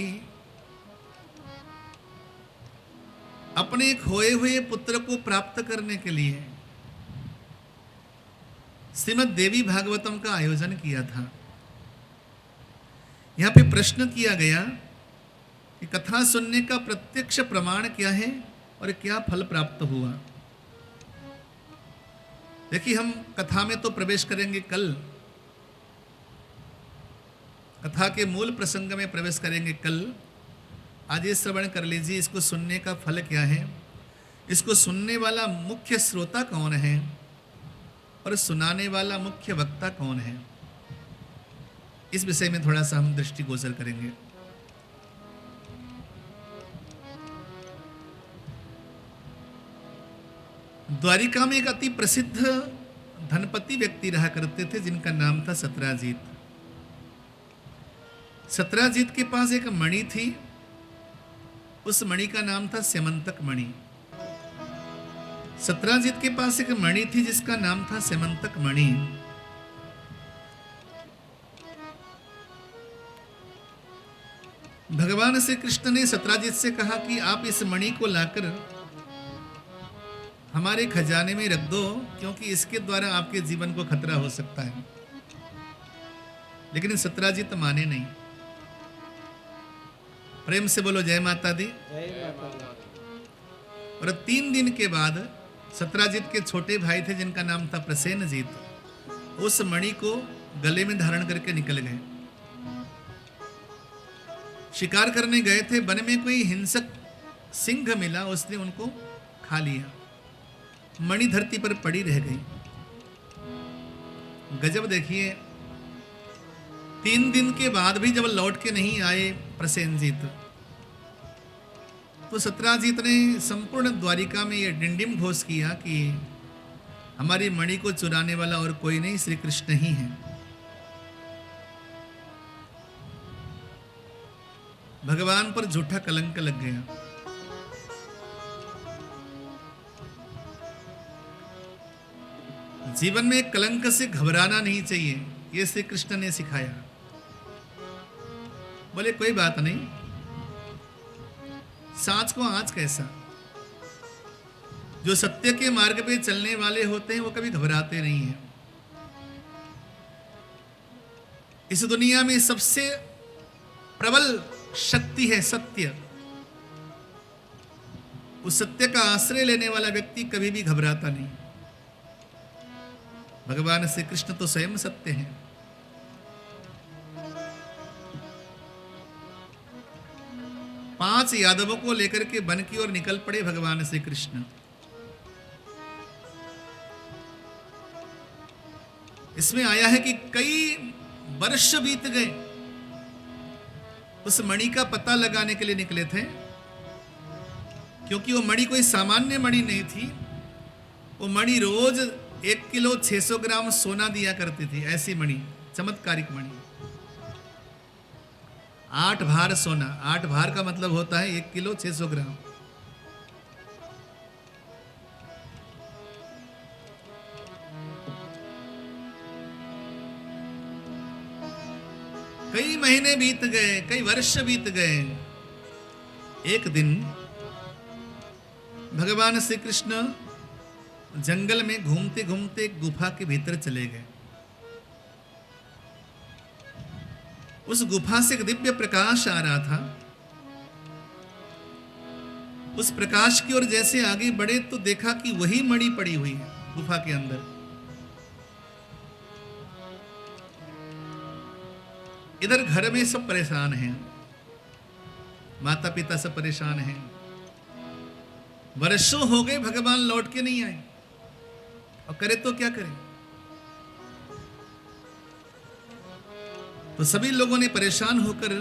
अपने खोए हुए पुत्र को प्राप्त करने के लिए श्रीमद् देवी भागवतम का आयोजन किया था। यहां पे प्रश्न किया गया कि कथा सुनने का प्रत्यक्ष प्रमाण क्या है और क्या फल प्राप्त हुआ। देखिए, हम कथा में तो प्रवेश करेंगे कल, कथा के मूल प्रसंग में प्रवेश करेंगे कल। आज ये श्रवण कर लीजिए, इसको सुनने का फल क्या है, इसको सुनने वाला मुख्य श्रोता कौन है और सुनाने वाला मुख्य वक्ता कौन है, इस विषय में थोड़ा सा हम दृष्टिगोचर करेंगे। द्वारिका में एक अति प्रसिद्ध धनपति व्यक्ति रहा करते थे, जिनका नाम था सत्राजीत। सत्राजीत के पास एक मणि थी, उस मणि का नाम था सेमंतक मणि। सत्राजीत के पास एक मणि थी जिसका नाम था सेमंतक मणि। भगवान श्री कृष्ण ने सत्राजीत से कहा कि आप इस मणि को लाकर हमारे खजाने में रख दो, क्योंकि इसके द्वारा आपके जीवन को खतरा हो सकता है। लेकिन सत्राजीत माने नहीं। प्रेम से बोलो जय माता दी। और 3 दिन के बाद सत्राजीत के छोटे भाई थे, जिनका नाम था प्रसेनजीत, उस मणि को गले में धारण करके निकल गए। शिकार करने गए थे, वन में कोई हिंसक सिंह मिला, उसने उनको खा लिया, मणि धरती पर पड़ी रह गई। गजब देखिए, 3 दिन के बाद भी जब लौट के नहीं आए प्रसेनजीत, तो सत्राजीत ने संपूर्ण द्वारिका में यह डिंडिम घोष किया कि हमारी मणि को चुराने वाला और कोई नहीं, श्री कृष्ण ही है। भगवान पर झूठा कलंक लग गया। जीवन में कलंक से घबराना नहीं चाहिए, यह श्री कृष्ण ने सिखाया। बोले कोई बात नहीं, सांच को आंच कैसा। जो सत्य के मार्ग पे चलने वाले होते हैं वो कभी घबराते नहीं हैं। इस दुनिया में सबसे प्रबल शक्ति है सत्य। उस सत्य का आश्रय लेने वाला व्यक्ति कभी भी घबराता नहीं। भगवान श्री कृष्ण तो स्वयं सत्य हैं। पांच यादवों को लेकर के वन की ओर निकल पड़े भगवान श्री कृष्ण। इसमें आया है कि कई वर्ष बीत गए, उस मणि का पता लगाने के लिए निकले थे, क्योंकि वो मणि कोई सामान्य मणि नहीं थी। वो मणि रोज 1 किलो 600 ग्राम सोना दिया करती थी। ऐसी मणि, चमत्कारिक मणि। 8 भार सोना। 8 भार का मतलब होता है 1 किलो 600 ग्राम। कई महीने बीत गए, कई वर्ष बीत गए। एक दिन भगवान श्री कृष्ण जंगल में घूमते घूमते एक गुफा के भीतर चले गए। उस गुफा से एक दिव्य प्रकाश आ रहा था। उस प्रकाश की ओर जैसे आगे बढ़े तो देखा कि वही मणि पड़ी हुई है गुफा के अंदर। इधर घर में सब परेशान हैं, माता पिता सब परेशान हैं। वर्षों हो गए भगवान लौट के नहीं आए, और करे तो क्या करें। तो सभी लोगों ने परेशान होकर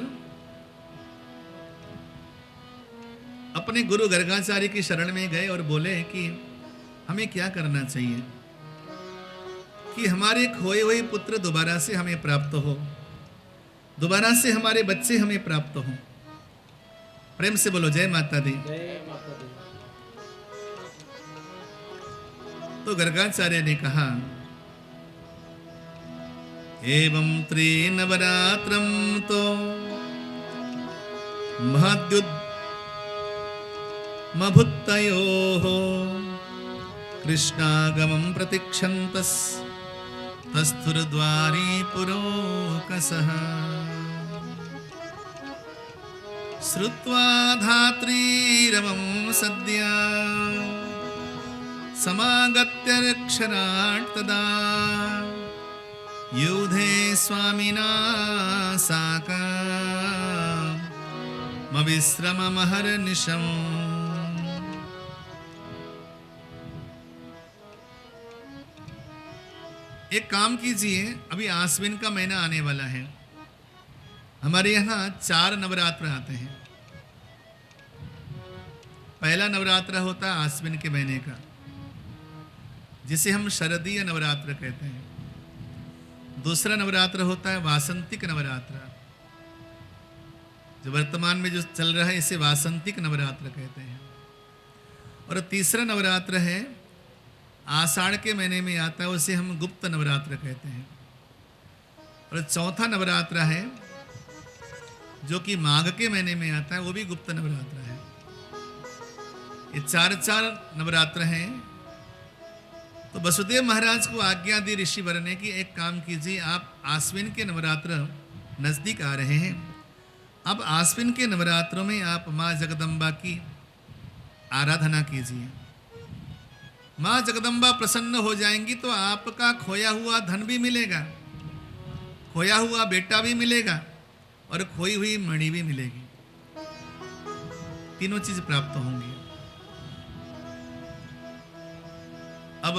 अपने गुरु गर्गाचार्य की शरण में गए और बोले कि हमें क्या करना चाहिए कि हमारे खोए हुए पुत्र दोबारा से हमें प्राप्त हो, दोबारा से हमारे बच्चे हमें प्राप्त हो। प्रेम से बोलो जय माता दी। जय माता दी। तो गर्गाचार्य ने कहा, एवं त्रिनवरात्रं तो महद्युद्मभुत्तयोः कृष्णागमं प्रतीक्षन्तस् तस्थुरद्वारी पुरोकसः श्रुत्वा धात्रीरवं सद्या समागत्य रक्षणात् तदा युधे स्वामिना साकमविश्रममहर्निशम्। एक काम कीजिए, अभी आश्विन का महीना आने वाला है। हमारे यहाँ 4 नवरात्र आते हैं। पहला नवरात्र होता है आश्विन के महीने का, जिसे हम शरदीय नवरात्र कहते हैं। दूसरा नवरात्र होता है वासंतिक नवरात्र, जो वर्तमान में जो चल रहा है इसे वासंतिक नवरात्र कहते हैं। और तीसरा नवरात्र है आषाढ़ के महीने में आता है, उसे हम गुप्त नवरात्र कहते हैं। और चौथा नवरात्र है जो कि माघ के महीने में आता है, वो भी गुप्त नवरात्र है। ये 4 नवरात्र हैं। तो वसुदेव महाराज को आज्ञा दी ऋषि वर ने कि एक काम कीजिए, आप आश्विन के नवरात्र नजदीक आ रहे हैं, अब आश्विन के नवरात्रों में आप माँ जगदम्बा की आराधना कीजिए। माँ जगदम्बा प्रसन्न हो जाएंगी तो आपका खोया हुआ धन भी मिलेगा, खोया हुआ बेटा भी मिलेगा, और खोई हुई मणि भी मिलेगी। तीनों चीज प्राप्त होंगी। अब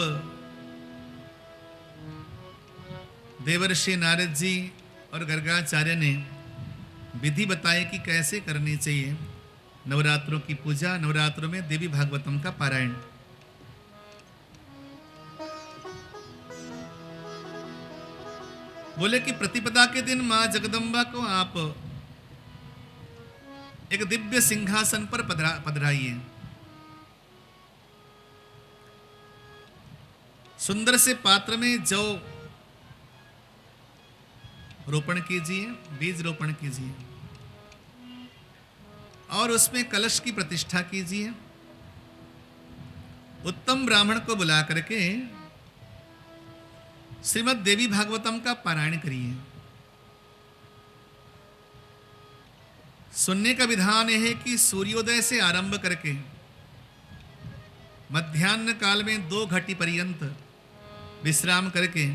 देवर्षि नारद जी और गर्गाचार्य ने विधि बताई कि कैसे करनी चाहिए नवरात्रों की पूजा, नवरात्रों में देवी भागवतम का पारायण। बोले कि प्रतिपदा के दिन मां जगदम्बा को आप एक दिव्य सिंहासन पर पधराइए, सुंदर से पात्र में जौ रोपण कीजिए, बीज रोपण कीजिए और उसमें कलश की प्रतिष्ठा कीजिए। उत्तम ब्राह्मण को बुला करके श्रीमद् देवी भागवतम का पारायण करिए। सुनने का विधान यह है कि सूर्योदय से आरंभ करके मध्याह्न काल में 2 घटी पर्यंत विश्राम करके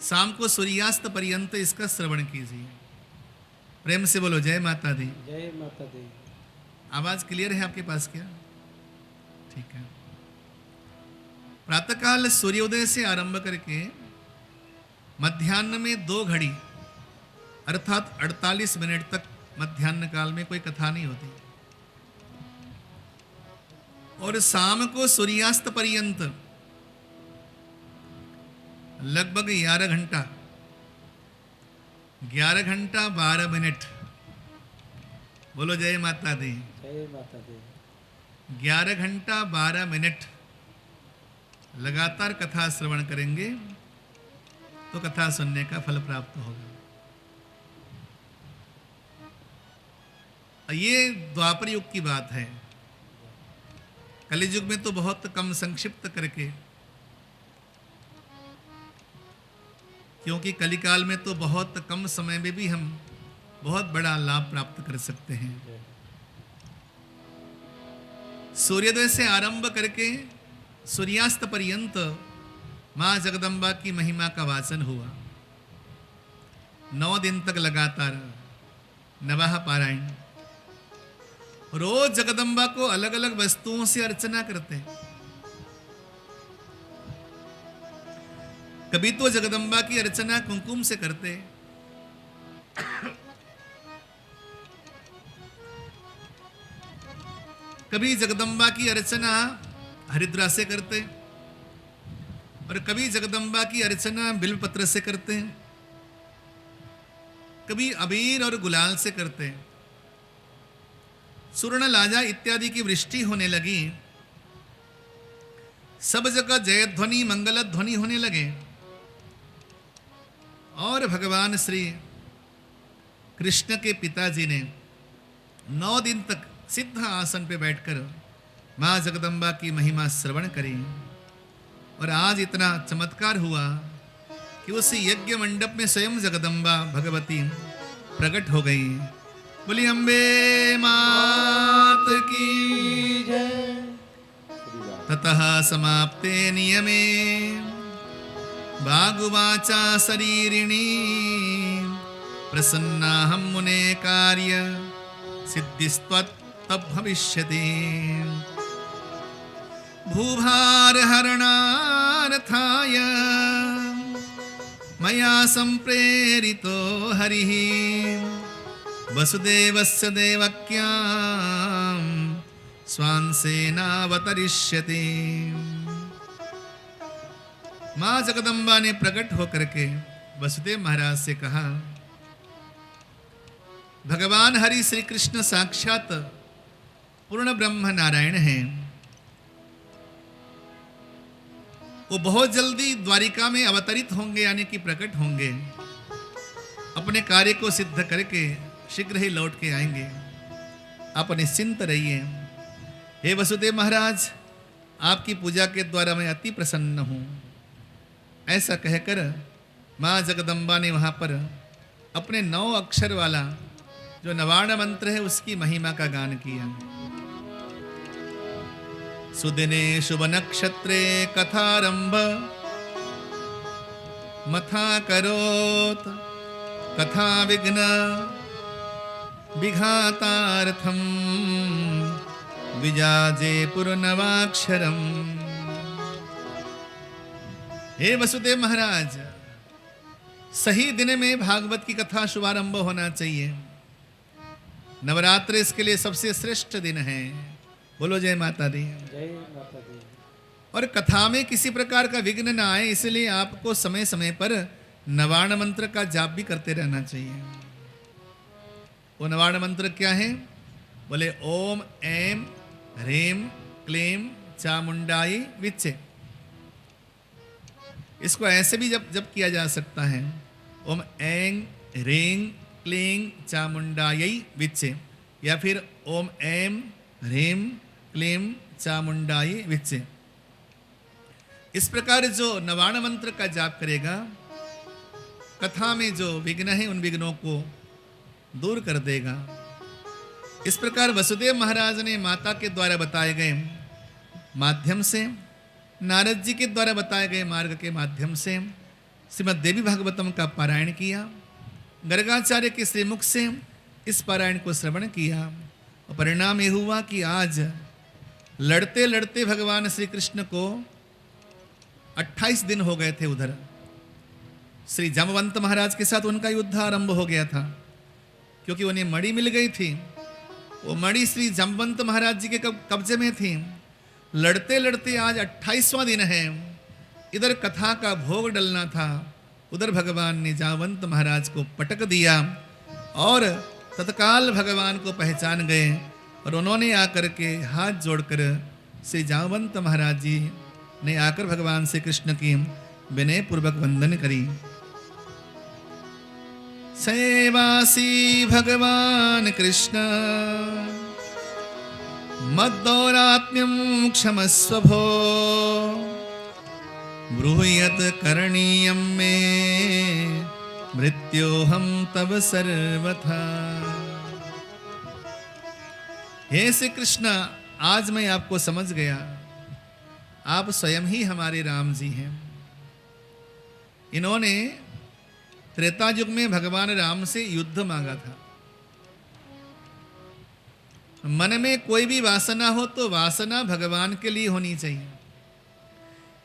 शाम को सूर्यास्त पर्यंत इसका श्रवण कीजिए। प्रेम से बोलो जय माता दी। जय माता दी। आवाज क्लियर है आपके पास क्या? ठीक है। प्रातःकाल सूर्योदय से आरंभ करके मध्याह्न में 2 घड़ी अर्थात 48 मिनट तक मध्याह्न काल में कोई कथा नहीं होती और शाम को सूर्यास्त पर्यंत लगभग 11 घंटा 12 मिनट। बोलो जय माता दी। जय माता दी। 11 घंटा 12 मिनट लगातार कथा श्रवण करेंगे तो कथा सुनने का फल प्राप्त होगा। ये द्वापर युग की बात है। कलियुग में तो बहुत कम संक्षिप्त करके, क्योंकि कलिकाल में तो बहुत कम समय में भी हम बहुत बड़ा लाभ प्राप्त कर सकते हैं। सूर्योदय से आरंभ करके सूर्यास्त पर्यंत मां जगदम्बा की महिमा का वाचन हुआ। 9 दिन तक लगातार नवाह पारायण। रोज जगदम्बा को अलग अलग वस्तुओं से अर्चना करते हैं। कभी तो जगदम्बा की अर्चना कुमकुम से करते, कभी जगदम्बा की अर्चना हरिद्रा से करते और कभी जगदम्बा की अर्चना बिल्वपत्र से करते हैं, कभी अबीर और गुलाल से करते हैं। सुवर्ण लाजा इत्यादि की वृष्टि होने लगी, सब जगह जय ध्वनि मंगल ध्वनि होने लगे और भगवान श्री कृष्ण के पिताजी ने 9 दिन तक सिद्ध आसन पे बैठकर मां जगदम्बा की महिमा श्रवण करी। और आज इतना चमत्कार हुआ कि उस यज्ञ मंडप में स्वयं जगदम्बा भगवती प्रकट हो गई। बोली अम्बे मात की जय। ततः समाप्ते नियमे बागुवाचा शरीरिणी प्रसन्नाहं मुने कार्य सिद्धिस्त्वत् भविष्यति। भूभार हरणार्थाय मया संप्रेरितो हरिः वसुदेवस्य देवक्यां स्वांसेनावतरिष्यति। मां जगदम्बा ने प्रकट होकर के वसुदेव महाराज से कहा, भगवान हरि श्री कृष्ण साक्षात पूर्ण ब्रह्म नारायण हैं। वो बहुत जल्दी द्वारिका में अवतरित होंगे, यानी कि प्रकट होंगे। अपने कार्य को सिद्ध करके शीघ्र ही लौट के आएंगे। आप निश्चिंत रहिए। हे वसुदेव महाराज, आपकी पूजा के द्वारा मैं अति प्रसन्न हूँ। ऐसा कहकर माँ जगदम्बा ने वहाँ पर अपने 9 अक्षर वाला जो नवार्ण मंत्र है उसकी महिमा का गान किया। सुदिने शुभ नक्षत्रे कथारंभ मथा करोत कथा विघ्न विघातार्थम विजाजे पुरनवाक्षरम। हे वसुदेव महाराज, सही दिन में भागवत की कथा शुभारंभ होना चाहिए। नवरात्र इसके लिए सबसे श्रेष्ठ दिन है। बोलो जय माता दी। जय माता दी। और कथा में किसी प्रकार का विघ्न ना आए, इसलिए आपको समय समय पर नवार्ण मंत्र का जाप भी करते रहना चाहिए। वो नवार्ण मंत्र क्या है? बोले ओम ऐम ह्रीम क्लीम चामुंडाई विच्चे। इसको ऐसे भी जब किया जा सकता है, ओम ऐं ह्रीं क्लीं चामुंडायै विच्चे, या फिर ओम ऐं ह्रीं क्लीं चामुंडायै विच्चे। इस प्रकार जो नवार्ण मंत्र का जाप करेगा, कथा में जो विघ्न है उन विघ्नों को दूर कर देगा। इस प्रकार वसुदेव महाराज ने माता के द्वारा बताए गए माध्यम से, नारद जी के द्वारा बताए गए मार्ग के माध्यम से श्रीमद् देवी भागवतम का पारायण किया। गर्गाचार्य के श्रीमुख से इस पारायण को श्रवण किया और परिणाम ये हुआ कि आज लड़ते लड़ते भगवान श्री कृष्ण को 28 दिन हो गए थे। उधर श्री जामवंत महाराज के साथ उनका युद्ध आरंभ हो गया था, क्योंकि उन्हें मणि मिल गई थी। वो मणि श्री जामवंत महाराज जी के कब्जे में थी। लड़ते लड़ते आज 28वां दिन है। इधर कथा का भोग डलना था, उधर भगवान ने जामवंत महाराज को पटक दिया और तत्काल भगवान को पहचान गए और उन्होंने आकर के हाथ जोड़कर श्री जामवंत महाराज जी ने आकर भगवान श्री कृष्ण की विनय पूर्वक वंदन करी। सेवासी भगवान कृष्ण मद्दौरात्म्यं क्षमस्व भो, ब्रूयत करणीयं मे मृत्योहम तब सर्वथा। हे श्री कृष्ण, आज मैं आपको समझ गया, आप स्वयं ही हमारे राम जी हैं। इन्होंने त्रेता युग में भगवान राम से युद्ध मांगा था। मन में कोई भी वासना हो तो वासना भगवान के लिए होनी चाहिए।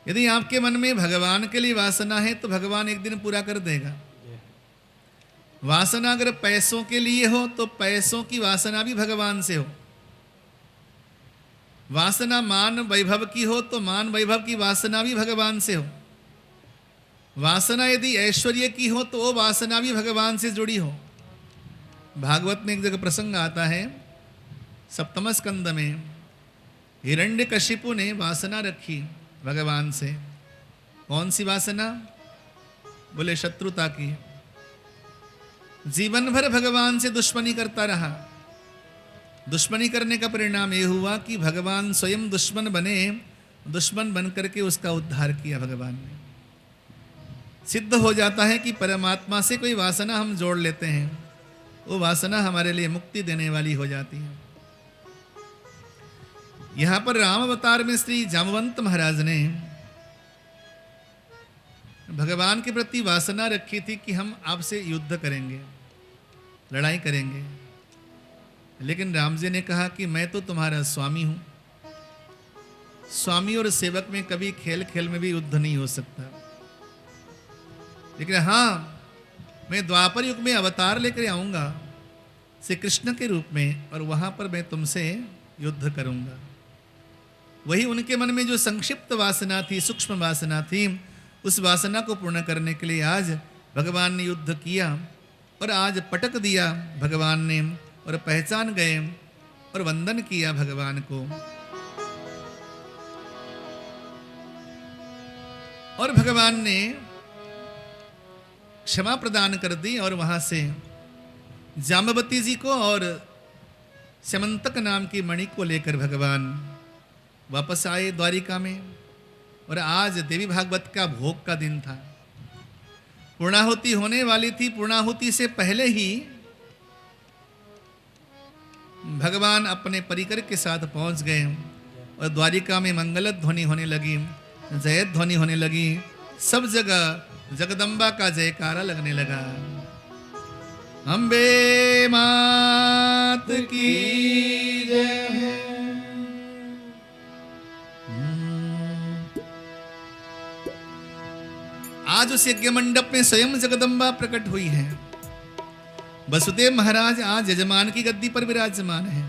यदि आपके मन में भगवान के लिए वासना है तो भगवान एक दिन पूरा कर देगा। वासना अगर पैसों के लिए हो तो पैसों की वासना भी भगवान से हो। वासना मान वैभव की हो तो मान वैभव की वासना भी भगवान से हो। वासना यदि ऐश्वर्य की हो तो वो वासना भी भगवान से जुड़ी हो। भागवत में एक जगह प्रसंग आता है, सप्तम स्कंद में हिरण्यकशिपु ने वासना रखी भगवान से। कौन सी वासना? बोले शत्रुता की। जीवन भर भगवान से दुश्मनी करता रहा। दुश्मनी करने का परिणाम यह हुआ कि भगवान स्वयं दुश्मन बने। दुश्मन बन करके उसका उद्धार किया भगवान ने। सिद्ध हो जाता है कि परमात्मा से कोई वासना हम जोड़ लेते हैं, वो वासना हमारे लिए मुक्ति देने वाली हो जाती है। यहां पर राम अवतार में श्री जामवंत महाराज ने भगवान के प्रति वासना रखी थी कि हम आपसे युद्ध करेंगे, लड़ाई करेंगे। लेकिन राम जी ने कहा कि मैं तो तुम्हारा स्वामी हूं। स्वामी और सेवक में कभी खेल खेल में भी युद्ध नहीं हो सकता। लेकिन हाँ, मैं द्वापर युग में अवतार लेकर आऊंगा श्री कृष्ण के रूप में, और वहां पर मैं तुमसे युद्ध करूंगा। वही उनके मन में जो संक्षिप्त वासना थी, सूक्ष्म वासना थी, उस वासना को पूर्ण करने के लिए आज भगवान ने युद्ध किया और आज पटक दिया भगवान ने, और पहचान गए और वंदन किया भगवान को। और भगवान ने क्षमा प्रदान कर दी और वहां से जाम्बवती जी को और स्यमंतक नाम की मणि को लेकर भगवान वापस आए द्वारिका में। और आज देवी भागवत का भोग का दिन था। पूर्णाहुति होने वाली थी। पूर्णाहुति से पहले ही भगवान अपने परिकर के साथ पहुंच गए और द्वारिका में मंगल ध्वनि होने लगी, जय ध्वनि होने लगी। सब जगह जगदम्बा का जयकारा लगने लगा। अम्बे मां आज उस यज्ञ मंडप में स्वयं जगदम्बा प्रकट हुई है। वसुदेव महाराज आज यजमान की गद्दी पर विराजमान है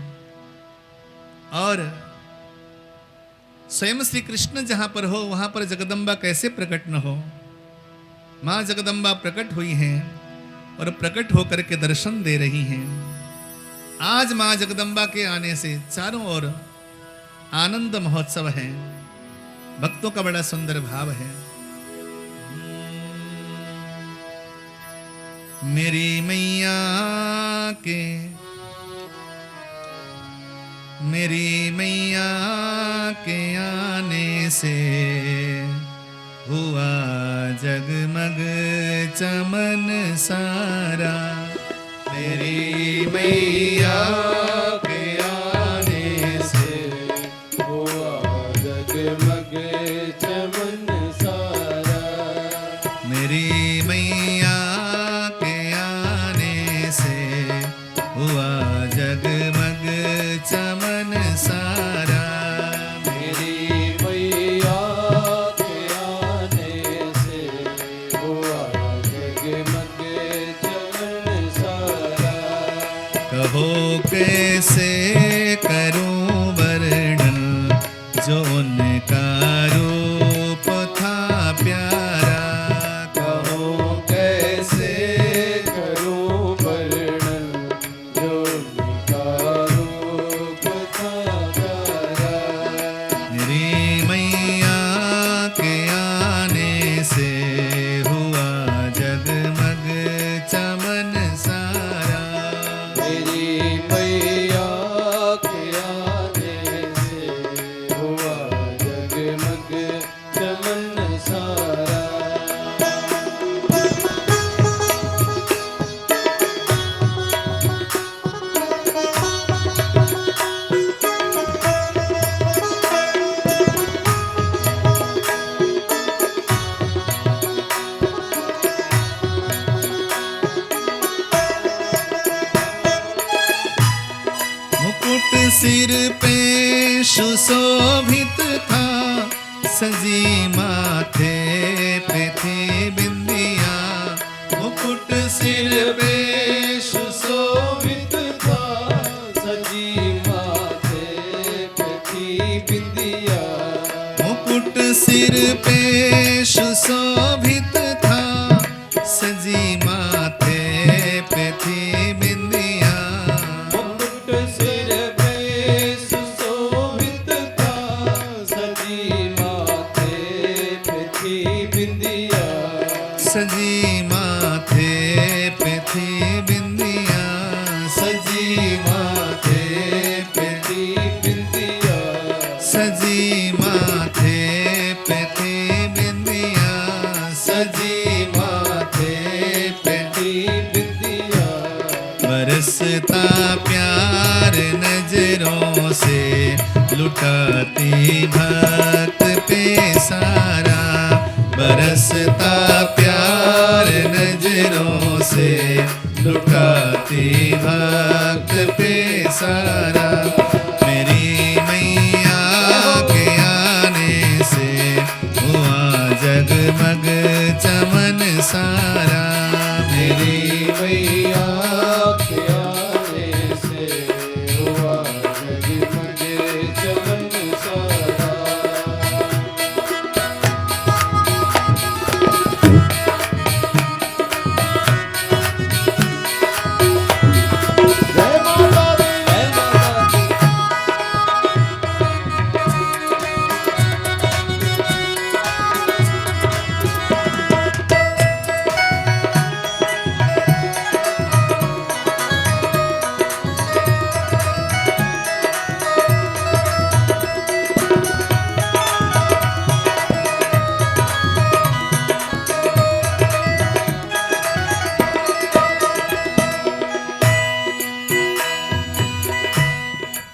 और स्वयं श्री कृष्ण जहां पर हो वहां पर जगदम्बा कैसे प्रकट न हो। मां जगदम्बा प्रकट हुई हैं और प्रकट होकर के दर्शन दे रही हैं। आज मां जगदम्बा के आने से चारों ओर आनंद महोत्सव है। भक्तों का बड़ा सुंदर भाव है। मेरी मैया के आने से हुआ जगमग चमन सारा। मेरी मैया के आने से हुआ जगमग चमन सारा। मेरी मैया के आने से हुआ जगमग चमन सारा। मेरी मैया के आने से हुआ जगमग चमन सारा। कहो कैसे करूं वर्णन जो उनका रूप था प्यारा। कहो कैसे करूं वर्णन जो उनका रूप था प्यारा। मेरी मैया के आने से हुआ जगमग चमन सारा। मेरी मैया के आने से हुआ जगमग चमन सारा। मुकुट सिर पे सुशोभित था, सजी माथे पे थी बिंदिया। मुकुट सिर पे सुशोभित था, सजी माथे पे थी बिंदिया। मुकुट सिर पे सुशोभित था, सजी माथे पे थी बिंदिया। मुकुट सिर पे सुशोभित था, सजी माथे पे थी बिंदिया। सजी माथे पे थी बिंदिया। सजी माथे पे थी बिंदिया। सजी माथे पे थी बिंदिया। सजी माथे पे थी बिंदिया। बरसता प्यार नजरों से, लुटाती भक्त पे सारा। बरसता प्यार नजरों से, लुटाती भक्त पे सारा। मेरी मैया के आने से हुआ जगमग चमन सारा। मेरी मैया के आने से हुआ जगमग चमन सारा। जय माता दी, जय माता दी।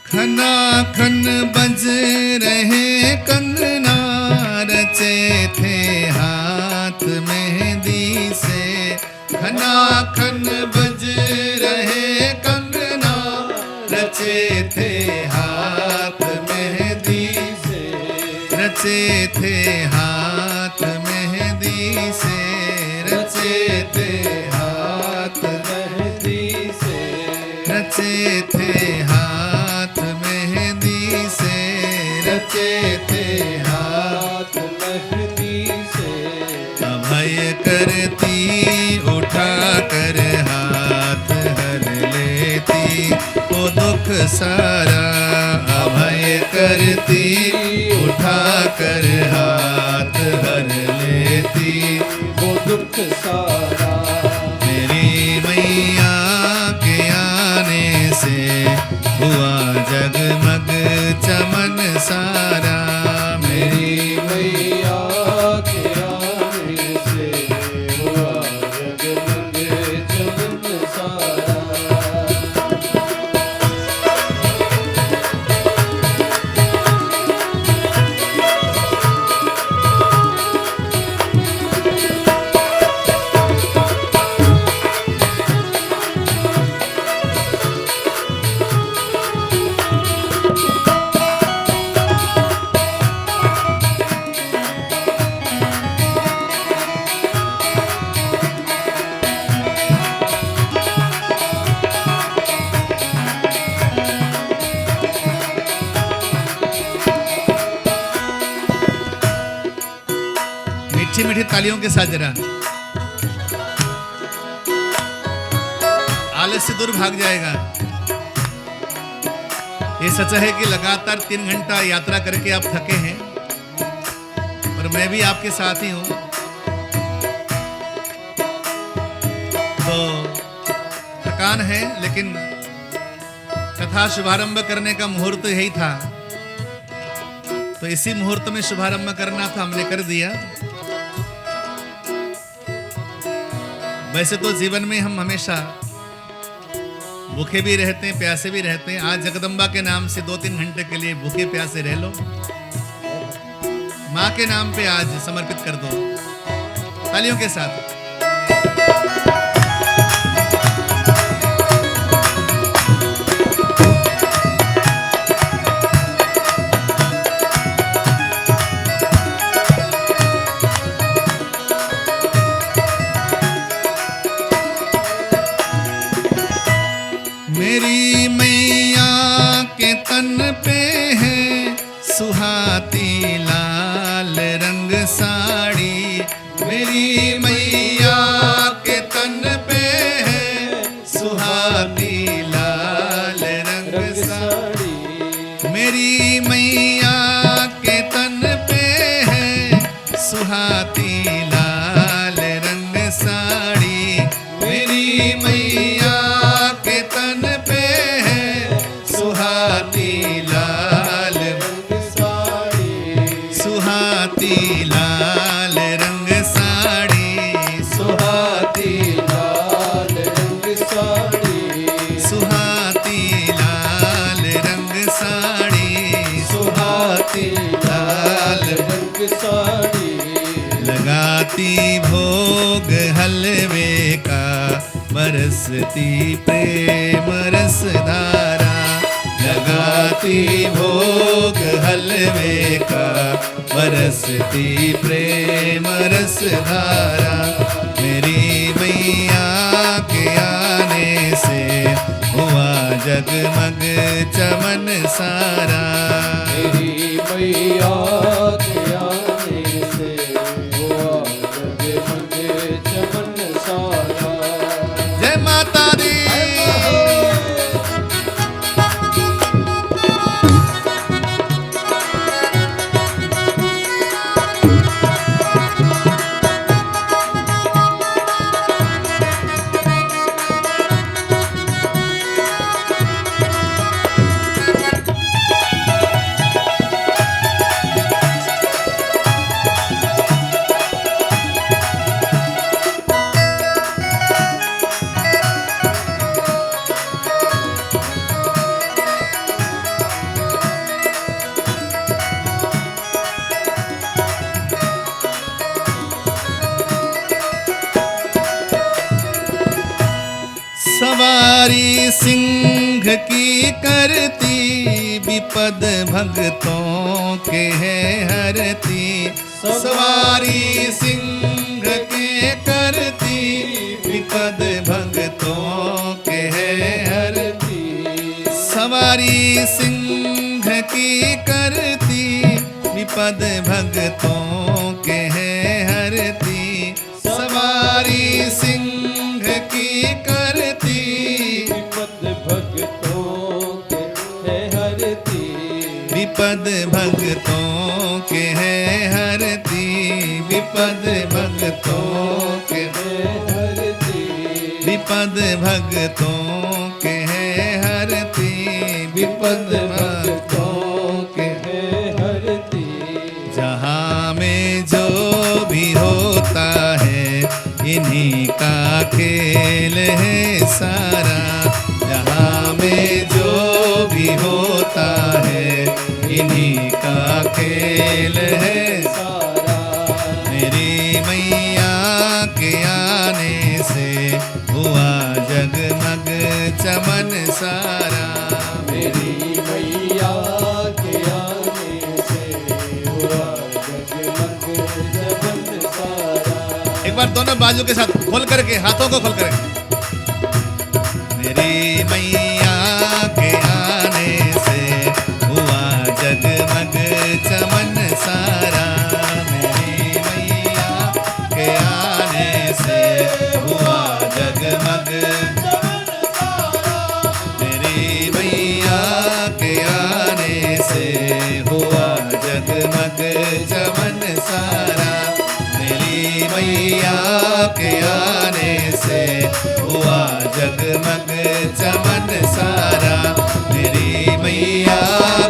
खना खन बज रहे कंगना, रचे थे हाथ मेहंदी से। खना खन बज रहे कंगना, रचे थे हाथ मेहंदी से। रचे थे हाथ मेहंदी से। रचे थे हाथ मेहंदी से, रचे थे हाथ मेहंदी से, अभय करती उठा कर हाथ हर लेती वो दुख सारा, अभय करती उठा कर हाथ हर लेती वो दुख सारा। मेरी मैया के आने से हुआ जगमग चमन सारा, मेरी मैया के आने से हुआ जगमग चमन सारा। मीठी मीठी तालियों के साथ जरा, आलस्य दूर भाग जाएगा। ये सच है कि लगातार 3 घंटा यात्रा करके आप थके हैं और मैं भी आपके साथ ही हूं, तो थकान है, लेकिन कथा शुभारंभ करने का मुहूर्त यही था, तो इसी मुहूर्त में शुभारंभ करना था, हमने कर दिया। वैसे तो जीवन में हम हमेशा भूखे भी रहते हैं, प्यासे भी रहते हैं। आज जगदम्बा के नाम से 2-3 घंटे के लिए भूखे प्यासे रह लो, माँ के नाम पे आज समर्पित कर दो, तालियों के साथ। मेरी मैया के तन पे है सुहाती लाल रंग साड़ी, मेरी मैया के तन पे है सुहाती लाल रंग साड़ी, मेरी मैया के तन पे है सुहाती लाल रंग साड़ी, मेरी मैया के तन पे है सुहाती लाल रंग साड़ी, सुहाती लाल रंग साड़ी, सुहाती लाल रंग साड़ी, सुहाती लाल रंग साड़ी, सुहाती लाल रंग साड़ी, लगाती भोग हलवे का बरसती प्रेम रस धारा, लगाती भोग हलवे का बरसती प्रेम रस धारा, मेरी मैया के आने से हुआ जगमग चमन सारा, मेरी मैया के आने से हुआ जगमग चमन सारा। जय माता दी। सवारी सिंह की करती विपद भक्तों के है हरती, सवारी सिंह के करती विपद भक्तों के है हरती, सवारी सिंह की करती, विपद भगतों के है हरती। सवारी सिंह की करती, विपद भक्तों के है हरती। विपद भगतों के है हरती। विपद भगतों के है हरती। विपद भगतों के है हरती। विपद भगतों के है हरती। जहाँ में जो भी होता है इन्हीं का खेल है सारा। जहाँ में जो भी होता है इन्हीं का खेल है सारा। मेरी मैया के आने से हुआ जगमग चमन सारा। मेरी मैया के आने से हुआ जगमग चमन सारा। एक बार दोनों बाजू के साथ खोल करके, हाथों को खोल करके। मेरी मैया के आने से हुआ जगमग चमन सारा। मेरी मैया के आने से हुआ जगमग चमन सारा। मेरी मैया के आने से हुआ जगमग चमन सारा। मेरी मैया के आने से हुआ जगमग चमन सारा। मेरी मैया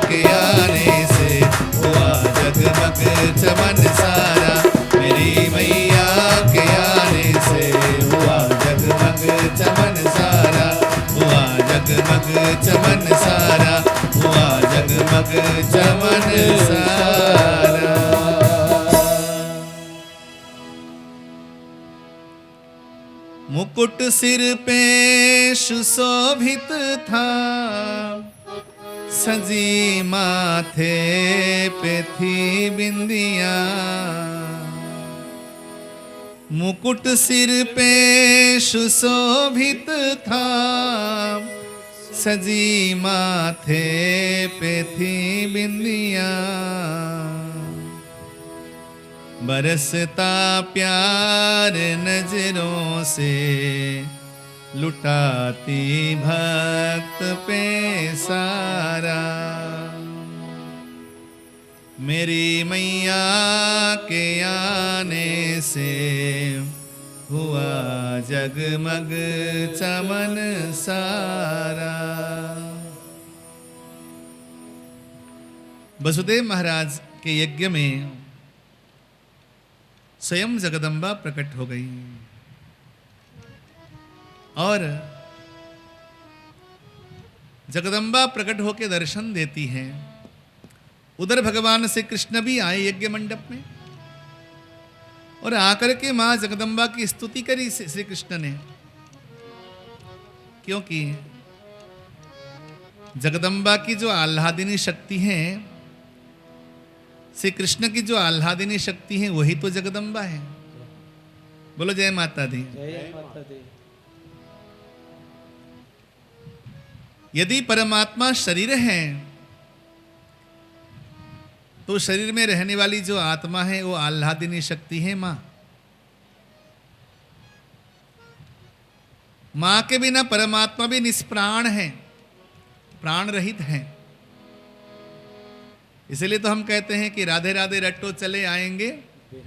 के आने से हुआ जगमग चमन सारा। मेरी मैया के आने से हुआ जगमग चमन सारा। हुआ जगमग चमन सारा। हुआ जगमग चमन सारा। मुकुट सिर पे सुशोभित था, सजी माथे पे थी बिंदिया। मुकुट सिर पे सुशोभित था, सजी माथे पे थी बिंदिया। बरसता प्यार नजरों से, लुटाती भक्त पे सारा। मेरी मैया के आने से हुआ जगमग चमन सारा। वसुदेव महाराज के यज्ञ में स्वयं जगदम्बा प्रकट हो गई और जगदम्बा प्रकट होकर दर्शन देती हैं। उधर भगवान श्री कृष्ण भी आए यज्ञ मंडप में और आकर के मां जगदम्बा की स्तुति करी श्री कृष्ण ने, क्योंकि जगदम्बा की जो आह्लादिनी शक्ति है, श्री कृष्ण की जो आह्लादिनी शक्ति है, वही तो जगदम्बा है। बोलो जय माता दी। जय माता दी। यदि परमात्मा शरीर है तो शरीर में रहने वाली जो आत्मा है वो आह्लादिनी शक्ति है मां। मां के बिना परमात्मा भी निष्प्राण है, प्राण रहित है। इसलिए तो हम कहते हैं कि राधे राधे रट्टो चले आएंगे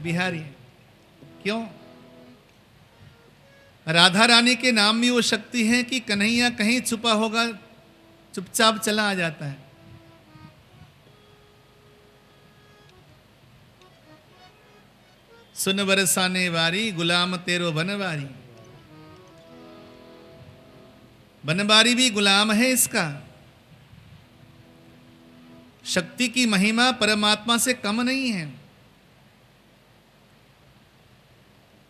बिहारी। क्यों? राधा रानी के नाम में वो शक्ति है कि कन्हैया कहीं छुपा होगा, चुपचाप चला आ जाता है। सुन बरसाने वारी, गुलाम तेरो बनवारी। बनवारी भी गुलाम है इसका। शक्ति की महिमा परमात्मा से कम नहीं है।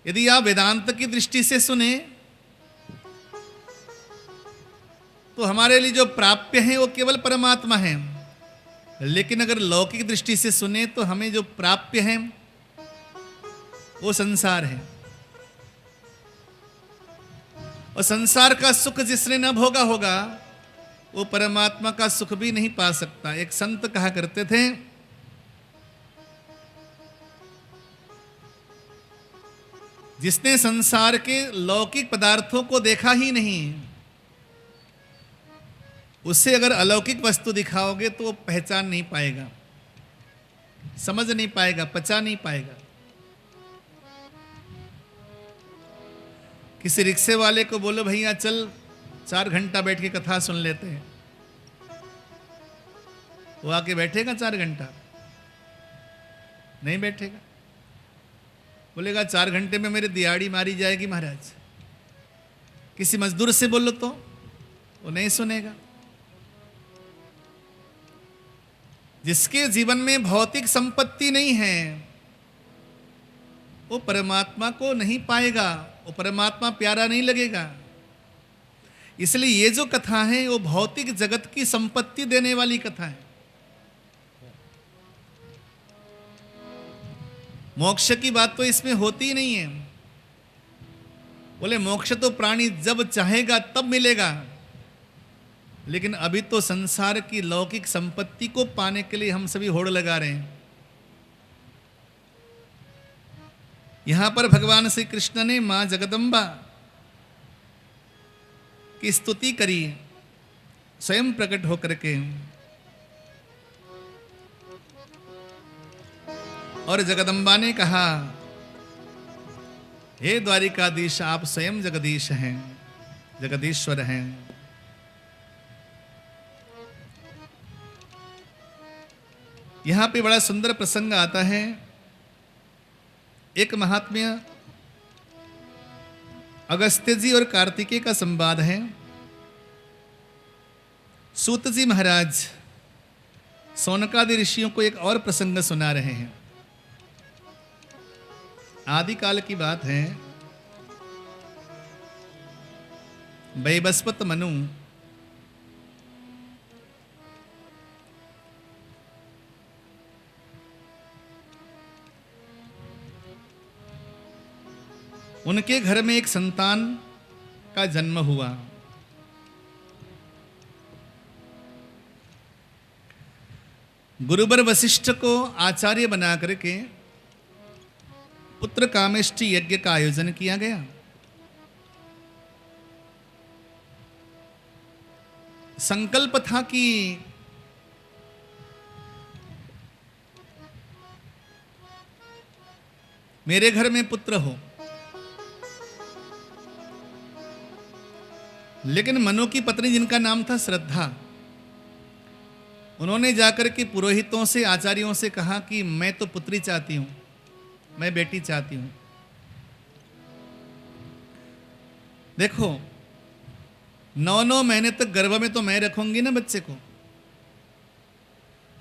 यदि आप वेदांत की दृष्टि से सुने तो हमारे लिए जो प्राप्य है वो केवल परमात्मा है, लेकिन अगर लौकिक दृष्टि से सुने तो हमें जो प्राप्य है वो संसार है। और संसार का सुख जिसने न भोगा होगा वो परमात्मा का सुख भी नहीं पा सकता। एक संत कहा करते थे, जिसने संसार के लौकिक पदार्थों को देखा ही नहीं, उससे अगर अलौकिक वस्तु दिखाओगे तो वो पहचान नहीं पाएगा, समझ नहीं पाएगा, पचा नहीं पाएगा। किसी रिक्शे वाले को बोलो भैया चल 4 घंटा बैठ के कथा सुन लेते हैं, वो आके बैठेगा 4 घंटा? नहीं बैठेगा। बोलेगा 4 घंटे में मेरी दिहाड़ी मारी जाएगी महाराज। किसी मजदूर से बोलो तो वो नहीं सुनेगा। जिसके जीवन में भौतिक संपत्ति नहीं है वो परमात्मा को नहीं पाएगा, वो परमात्मा प्यारा नहीं लगेगा। इसलिए ये जो कथा है वो भौतिक जगत की संपत्ति देने वाली कथा है। मोक्ष की बात तो इसमें होती ही नहीं है। बोले मोक्ष तो प्राणी जब चाहेगा तब मिलेगा, लेकिन अभी तो संसार की लौकिक संपत्ति को पाने के लिए हम सभी होड़ लगा रहे हैं। यहां पर भगवान श्री कृष्ण ने मां जगदम्बा की स्तुति करी, स्वयं प्रकट होकर के। और जगदम्बा ने कहा, हे द्वारिकाधीश आप स्वयं जगदीश हैं, जगदीश्वर हैं। यहां पे बड़ा सुंदर प्रसंग आता है। एक महात्म्य अगस्त्य जी और कार्तिकेय का संवाद है। सूत जी महाराज सौनकादि ऋषियों को एक और प्रसंग सुना रहे हैं। आदिकाल की बात है। वैवस्वत मनु उनके घर में एक संतान का जन्म हुआ। गुरुवर वशिष्ठ को आचार्य बना करके पुत्र कामेष्टि यज्ञ का आयोजन किया गया। संकल्प था कि मेरे घर में पुत्र हो, लेकिन मनु की पत्नी जिनका नाम था श्रद्धा, उन्होंने जाकर के पुरोहितों से, आचार्यों से कहा कि मैं तो पुत्री चाहती हूं, मैं बेटी चाहती हूं। देखो 9 महीने तक गर्भ में तो मैं रखूंगी ना बच्चे को।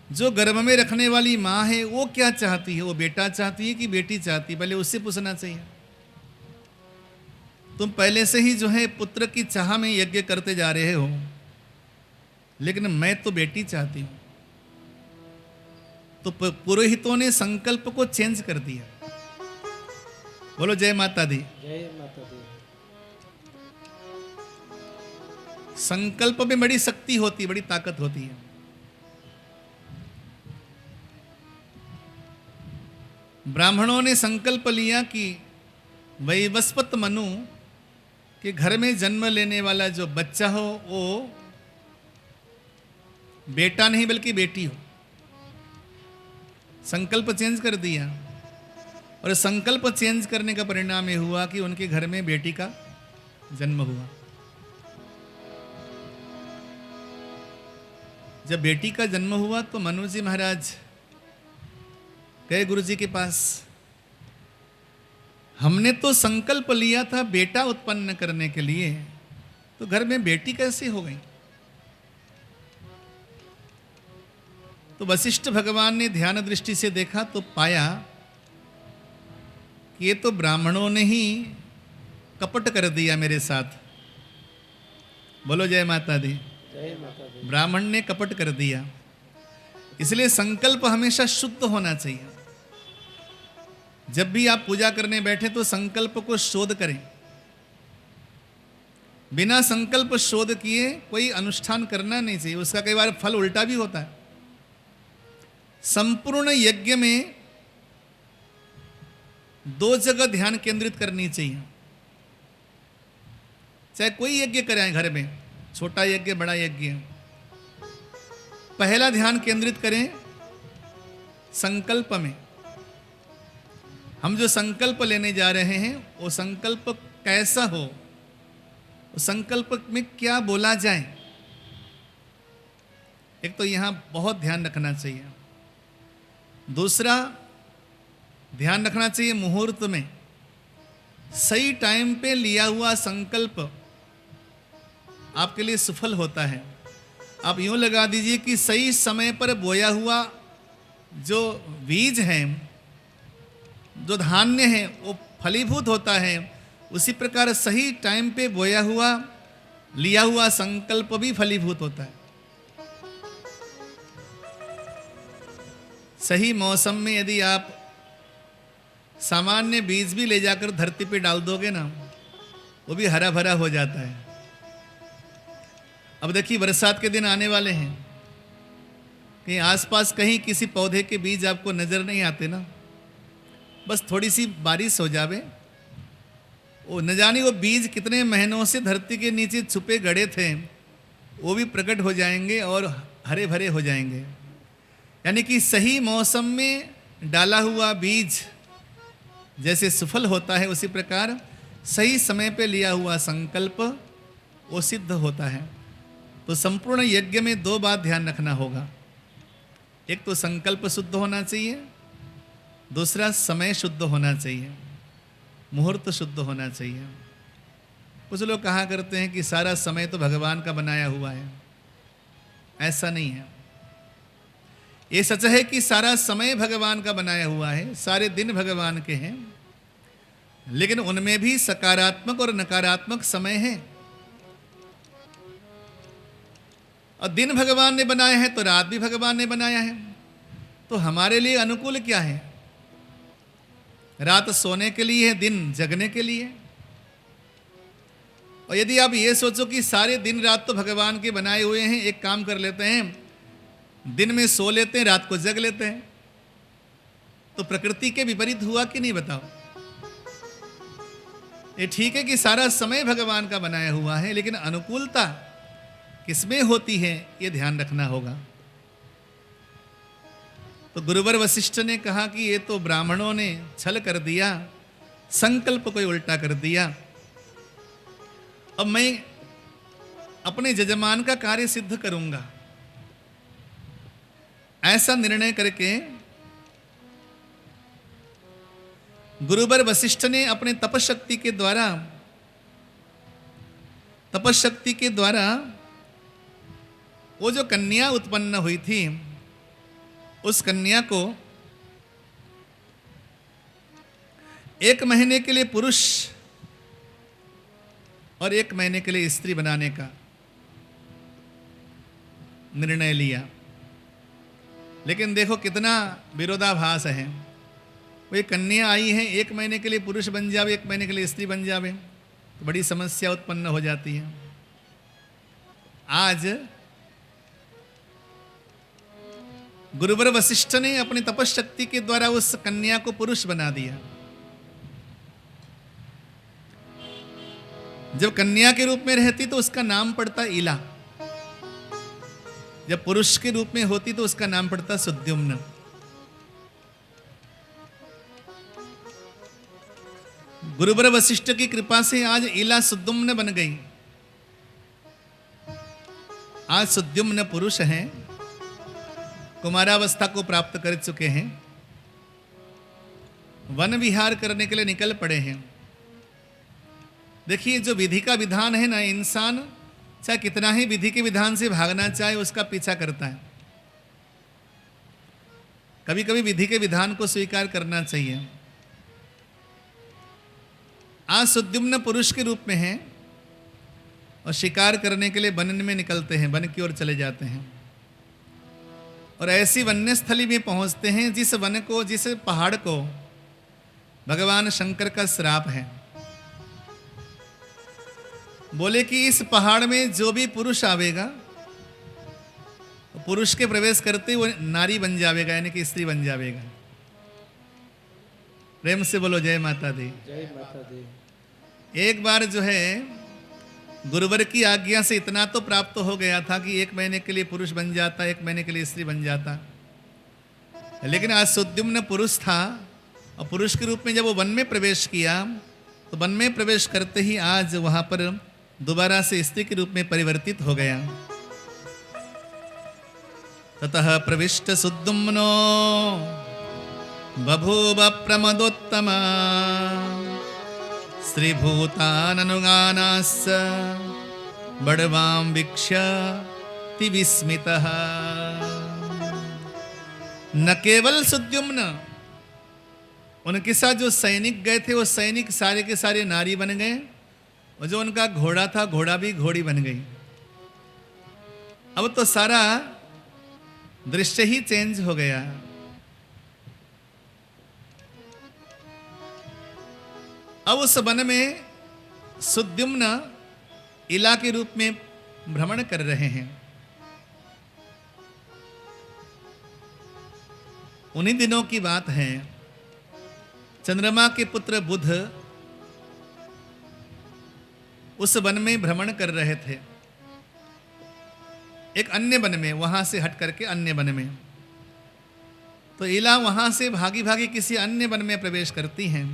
जो गर्भ में रखने वाली मां है वो क्या चाहती है, वो बेटा चाहती है कि बेटी चाहती है, पहले उससे पूछना चाहिए। तुम पहले से ही जो है पुत्र की चाह में यज्ञ करते जा रहे हो, लेकिन मैं तो बेटी चाहती हूं। तो पुरोहितों ने संकल्प को चेंज कर दिया। बोलो जय माता दी। जय माता दी। संकल्प में बड़ी शक्ति होती है, बड़ी ताकत होती है। ब्राह्मणों ने संकल्प लिया कि वैवस्वत मनु के घर में जन्म लेने वाला जो बच्चा हो वो बेटा नहीं बल्कि बेटी हो। संकल्प चेंज कर दिया, और संकल्प चेंज करने का परिणाम ये हुआ कि उनके घर में बेटी का जन्म हुआ। जब बेटी का जन्म हुआ तो मनु जी महाराज गए गुरु जी के पास। हमने तो संकल्प लिया था बेटा उत्पन्न करने के लिए, तो घर में बेटी कैसे हो गई? तो वशिष्ठ भगवान ने ध्यान दृष्टि से देखा तो पाया कि ये तो ब्राह्मणों ने ही कपट कर दिया मेरे साथ। बोलो जय माता दी। जय माता दी। ब्राह्मण ने कपट कर दिया। इसलिए संकल्प हमेशा शुद्ध होना चाहिए। जब भी आप पूजा करने बैठे तो संकल्प को शोध करें। बिना संकल्प शोध किए कोई अनुष्ठान करना नहीं चाहिए, उसका कई बार फल उल्टा भी होता है। संपूर्ण यज्ञ में 2 जगह ध्यान केंद्रित करनी चाहिए। चाहे कोई यज्ञ करें घर में, छोटा यज्ञ बड़ा यज्ञ, पहला ध्यान केंद्रित करें संकल्प में। हम जो संकल्प लेने जा रहे हैं वो संकल्प कैसा हो, उस संकल्प में क्या बोला जाए, एक तो यहां बहुत ध्यान रखना चाहिए। दूसरा ध्यान रखना चाहिए मुहूर्त में सही टाइम पे लिया हुआ संकल्प आपके लिए सफल होता है। आप यूं लगा दीजिए कि सही समय पर बोया हुआ जो बीज है, जो धान्य है, वो फलीभूत होता है। उसी प्रकार सही टाइम पे बोया हुआ लिया हुआ संकल्प भी फलीभूत होता है। सही मौसम में यदि आप सामान्य बीज भी ले जाकर धरती पे डाल दोगे ना, वो भी हरा भरा हो जाता है। अब देखिए बरसात के दिन आने वाले हैं, कहीं आसपास कहीं किसी पौधे के बीज आपको नजर नहीं आते ना, बस थोड़ी सी बारिश हो जावे, वो न जाने वो बीज कितने महीनों से धरती के नीचे छुपे गड़े थे, वो भी प्रकट हो जाएंगे और हरे भरे हो जाएंगे। यानी कि सही मौसम में डाला हुआ बीज जैसे सफल होता है, उसी प्रकार सही समय पे लिया हुआ संकल्प वो सिद्ध होता है। तो संपूर्ण यज्ञ में 2 बात ध्यान रखना होगा। एक तो संकल्प शुद्ध होना चाहिए, दूसरा समय शुद्ध होना चाहिए, मुहूर्त शुद्ध होना चाहिए। कुछ लोग कहा करते हैं कि सारा समय तो भगवान का बनाया हुआ है। ऐसा नहीं है। ये सच है कि सारा समय भगवान का बनाया हुआ है, सारे दिन भगवान के हैं, लेकिन उनमें भी सकारात्मक और नकारात्मक समय है। और दिन भगवान ने बनाया है तो रात भी भगवान ने बनाया है। तो हमारे लिए अनुकूल क्या है? रात सोने के लिए है, दिन जगने के लिए। और यदि आप ये सोचो कि सारे दिन रात तो भगवान के बनाए हुए हैं, एक काम कर लेते हैं, दिन में सो लेते हैं, रात को जग लेते हैं, तो प्रकृति के विपरीत हुआ कि नहीं बताओ? ये ठीक है कि सारा समय भगवान का बनाया हुआ है, लेकिन अनुकूलता किसमें होती है ये ध्यान रखना होगा। तो गुरुवर वशिष्ठ ने कहा कि ये तो ब्राह्मणों ने छल कर दिया, संकल्प को उल्टा कर दिया। अब मैं अपने जजमान का कार्य सिद्ध करूंगा, ऐसा निर्णय करके गुरुवर वशिष्ठ ने अपने तपशक्ति के द्वारा वो जो कन्या उत्पन्न हुई थी, उस कन्या को 1 महीने के लिए पुरुष और 1 महीने के लिए स्त्री बनाने का निर्णय लिया। लेकिन देखो कितना विरोधाभास है। वो एक कन्या आई है, 1 महीने के लिए पुरुष बन जावे, 1 महीने के लिए स्त्री बन जावे, तो बड़ी समस्या उत्पन्न हो जाती है। आज गुरुवर वशिष्ठ ने अपनी तपशक्ति के द्वारा उस कन्या को पुरुष बना दिया। जब कन्या के रूप में रहती तो उसका नाम पड़ता इला, जब पुरुष के रूप में होती तो उसका नाम पड़ता सुद्युम्न। गुरुवर वशिष्ठ की कृपा से आज इला सुद्युम्न बन गई। आज सुद्युम्न पुरुष हैं, कुमारावस्था को प्राप्त कर चुके हैं, वन विहार करने के लिए निकल पड़े हैं। देखिए जो विधि का विधान है ना, इंसान चाहे कितना ही विधि के विधान से भागना चाहे उसका पीछा करता है। कभी कभी विधि के विधान को स्वीकार करना चाहिए। आज सुद्युम्न पुरुष के रूप में हैं और शिकार करने के लिए वन में निकलते हैं, वन की ओर चले जाते हैं और ऐसी वन्य स्थली में पहुंचते हैं जिस वन को, जिस पहाड़ को भगवान शंकर का श्राप है। बोले कि इस पहाड़ में जो भी पुरुष आवेगा, पुरुष के प्रवेश करते वो नारी बन जाएगा, यानी कि स्त्री बन जाएगा। प्रेम से बोलो जय माता दी। जय माता दी। एक बार जो है गुरुवर की आज्ञा से इतना तो प्राप्त हो गया था कि 1 महीने के लिए पुरुष बन जाता, 1 महीने के लिए स्त्री बन जाता। लेकिन आज सुद्युम्न पुरुष था और पुरुष के रूप में जब वो वन में प्रवेश किया तो वन में प्रवेश करते ही आज वहां पर दोबारा से स्त्री के रूप में परिवर्तित हो गया। ततः प्रविष्ट सुद्युम्नो बभूव प्रमदोत्तमा श्रीभूताननुगानास्स बड़वां वीक्ष्य विस्मितः। न केवल सुद्युम्न, उनके साथ जो सैनिक गए थे वो सैनिक सारे के सारे नारी बन गए, और जो उनका घोड़ा था घोड़ा भी घोड़ी बन गई। अब तो सारा दृश्य ही चेंज हो गया। अब उस वन में सुद्युम्न इला के रूप में भ्रमण कर रहे हैं। उन्हीं दिनों की बात है, चंद्रमा के पुत्र बुध उस वन में भ्रमण कर रहे थे, एक अन्य वन में, वहां से हट करके अन्य वन में। तो इला वहां से भागी भागी किसी अन्य वन में प्रवेश करती हैं।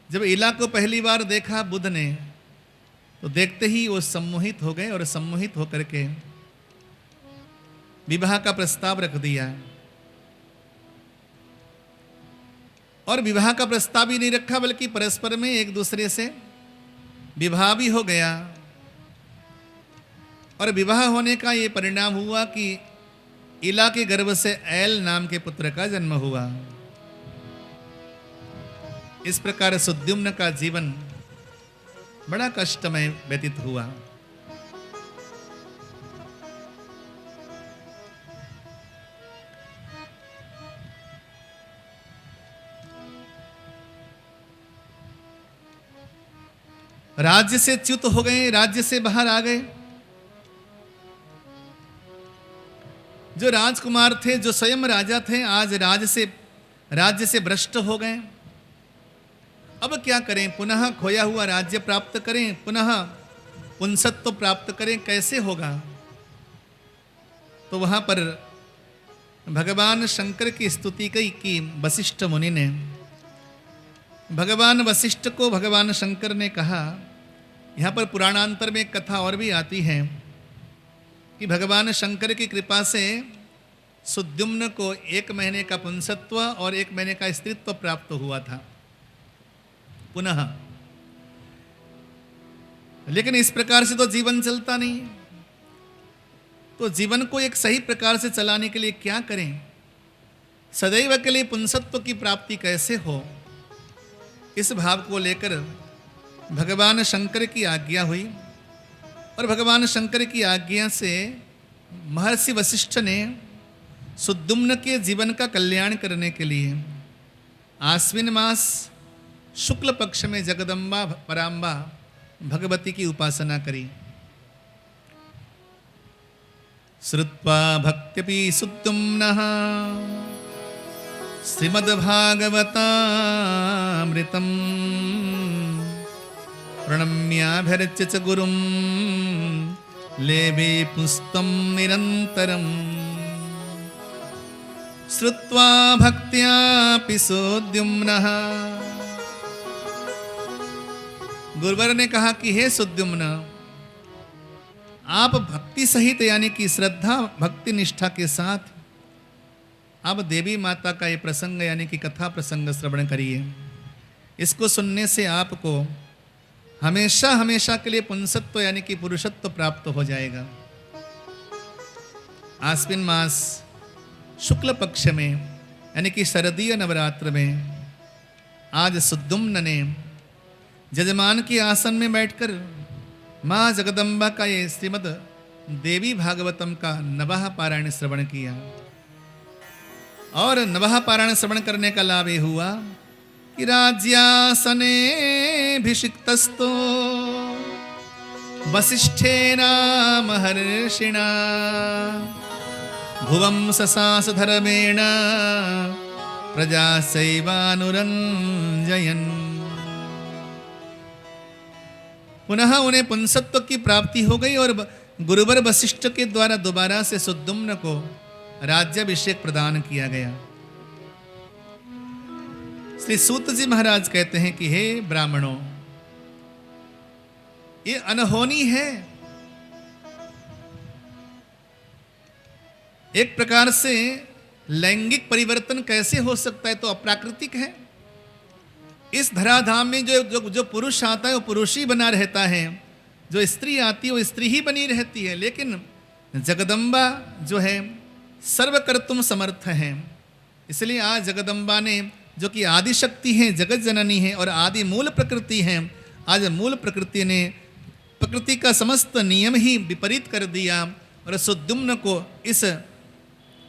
जब इला को पहली बार देखा बुध ने, तो देखते ही वो सम्मोहित हो गए और सम्मोहित होकर के विवाह का प्रस्ताव रख दिया। और विवाह का प्रस्ताव ही नहीं रखा बल्कि परस्पर में एक दूसरे से विवाह भी हो गया। और विवाह होने का ये परिणाम हुआ कि इला के गर्भ से ऐल नाम के पुत्र का जन्म हुआ। इस प्रकार सुद्युम्न का जीवन बड़ा कष्टमय व्यतीत हुआ। राज्य से च्युत हो गए, राज्य से बाहर आ गए। जो राजकुमार थे, जो स्वयं राजा थे, आज राज्य से भ्रष्ट हो गए। अब क्या करें? पुनः खोया हुआ राज्य प्राप्त करें, पुनः पुंसत्व प्राप्त करें, कैसे होगा? तो वहां पर भगवान शंकर की स्तुति की वशिष्ठ मुनि ने। भगवान वशिष्ठ को भगवान शंकर ने कहा, यहाँ पर पुराणांतर में एक कथा और भी आती है कि भगवान शंकर की कृपा से सुद्युम्न को 1 महीने का पुंसत्व और 1 महीने का स्त्रीत्व प्राप्त हुआ था पुनः। लेकिन इस प्रकार से तो जीवन चलता नहीं। तो जीवन को एक सही प्रकार से चलाने के लिए क्या करें? सदैव के लिए पुंसत्व की प्राप्ति कैसे हो? इस भाव को लेकर भगवान शंकर की आज्ञा हुई और भगवान शंकर की आज्ञा से महर्षि वशिष्ठ ने सुद्युम्न के जीवन का कल्याण करने के लिए आश्विन मास शुक्ल पक्ष में जगदम्बा पराम्बा भगवती की उपासना करी। श्रुत्वा भक्त्यपि सुद्युम्नः श्रीमद्भागवतामृतम् प्रणम्याभ्यर्च्य च गुरुं लेभे पुस्तं निरन्तरम्। श्रुत्वा भक्त्यापि सुद्युम्नः, गुरुवर ने कहा कि हे सुद्युम्न, आप भक्ति सहित यानी कि श्रद्धा भक्ति निष्ठा के साथ आप देवी माता का ये प्रसंग यानी कि कथा प्रसंग श्रवण करिए। इसको सुनने से आपको हमेशा हमेशा के लिए पुंसत्व यानी कि पुरुषत्व प्राप्त हो जाएगा। आश्विन मास शुक्ल पक्ष में यानी कि शरदीय नवरात्र में आज सुद्युम्न ने जजमान के आसन में बैठकर माँ जगदम्बा का ये श्रीमद् देवी भागवतम का नवः पारायण श्रवण किया। और नवः पारायण श्रवण करने का लाभ ये हुआ कि राज्यासनेऽभिषिक्तस्तो वसिष्ठेन महर्षिणा भुवं ससास धर्मेण प्रजासैवानुरञ्जयन्। पुनः उन्हें पुंसत्व की प्राप्ति हो गई और गुरुवर वशिष्ठ के द्वारा दोबारा से सुद्युम्न को राज्याभिषेक प्रदान किया गया। श्री सूत जी महाराज कहते हैं कि हे ब्राह्मणों, ये अनहोनी है। एक प्रकार से लैंगिक परिवर्तन कैसे हो सकता है, तो अप्राकृतिक है। इस धराधाम में जो पुरुष आता है वो पुरुष ही बना रहता है, जो स्त्री आती है वो स्त्री ही बनी रहती है। लेकिन जगदम्बा जो है सर्वकर्तुम समर्थ है। इसलिए आज जगदम्बा ने, जो कि आदि शक्ति है, जगत जननी है और आदि मूल प्रकृति है, आज मूल प्रकृति ने प्रकृति का समस्त नियम ही विपरीत कर दिया और सुद्युम्न को इस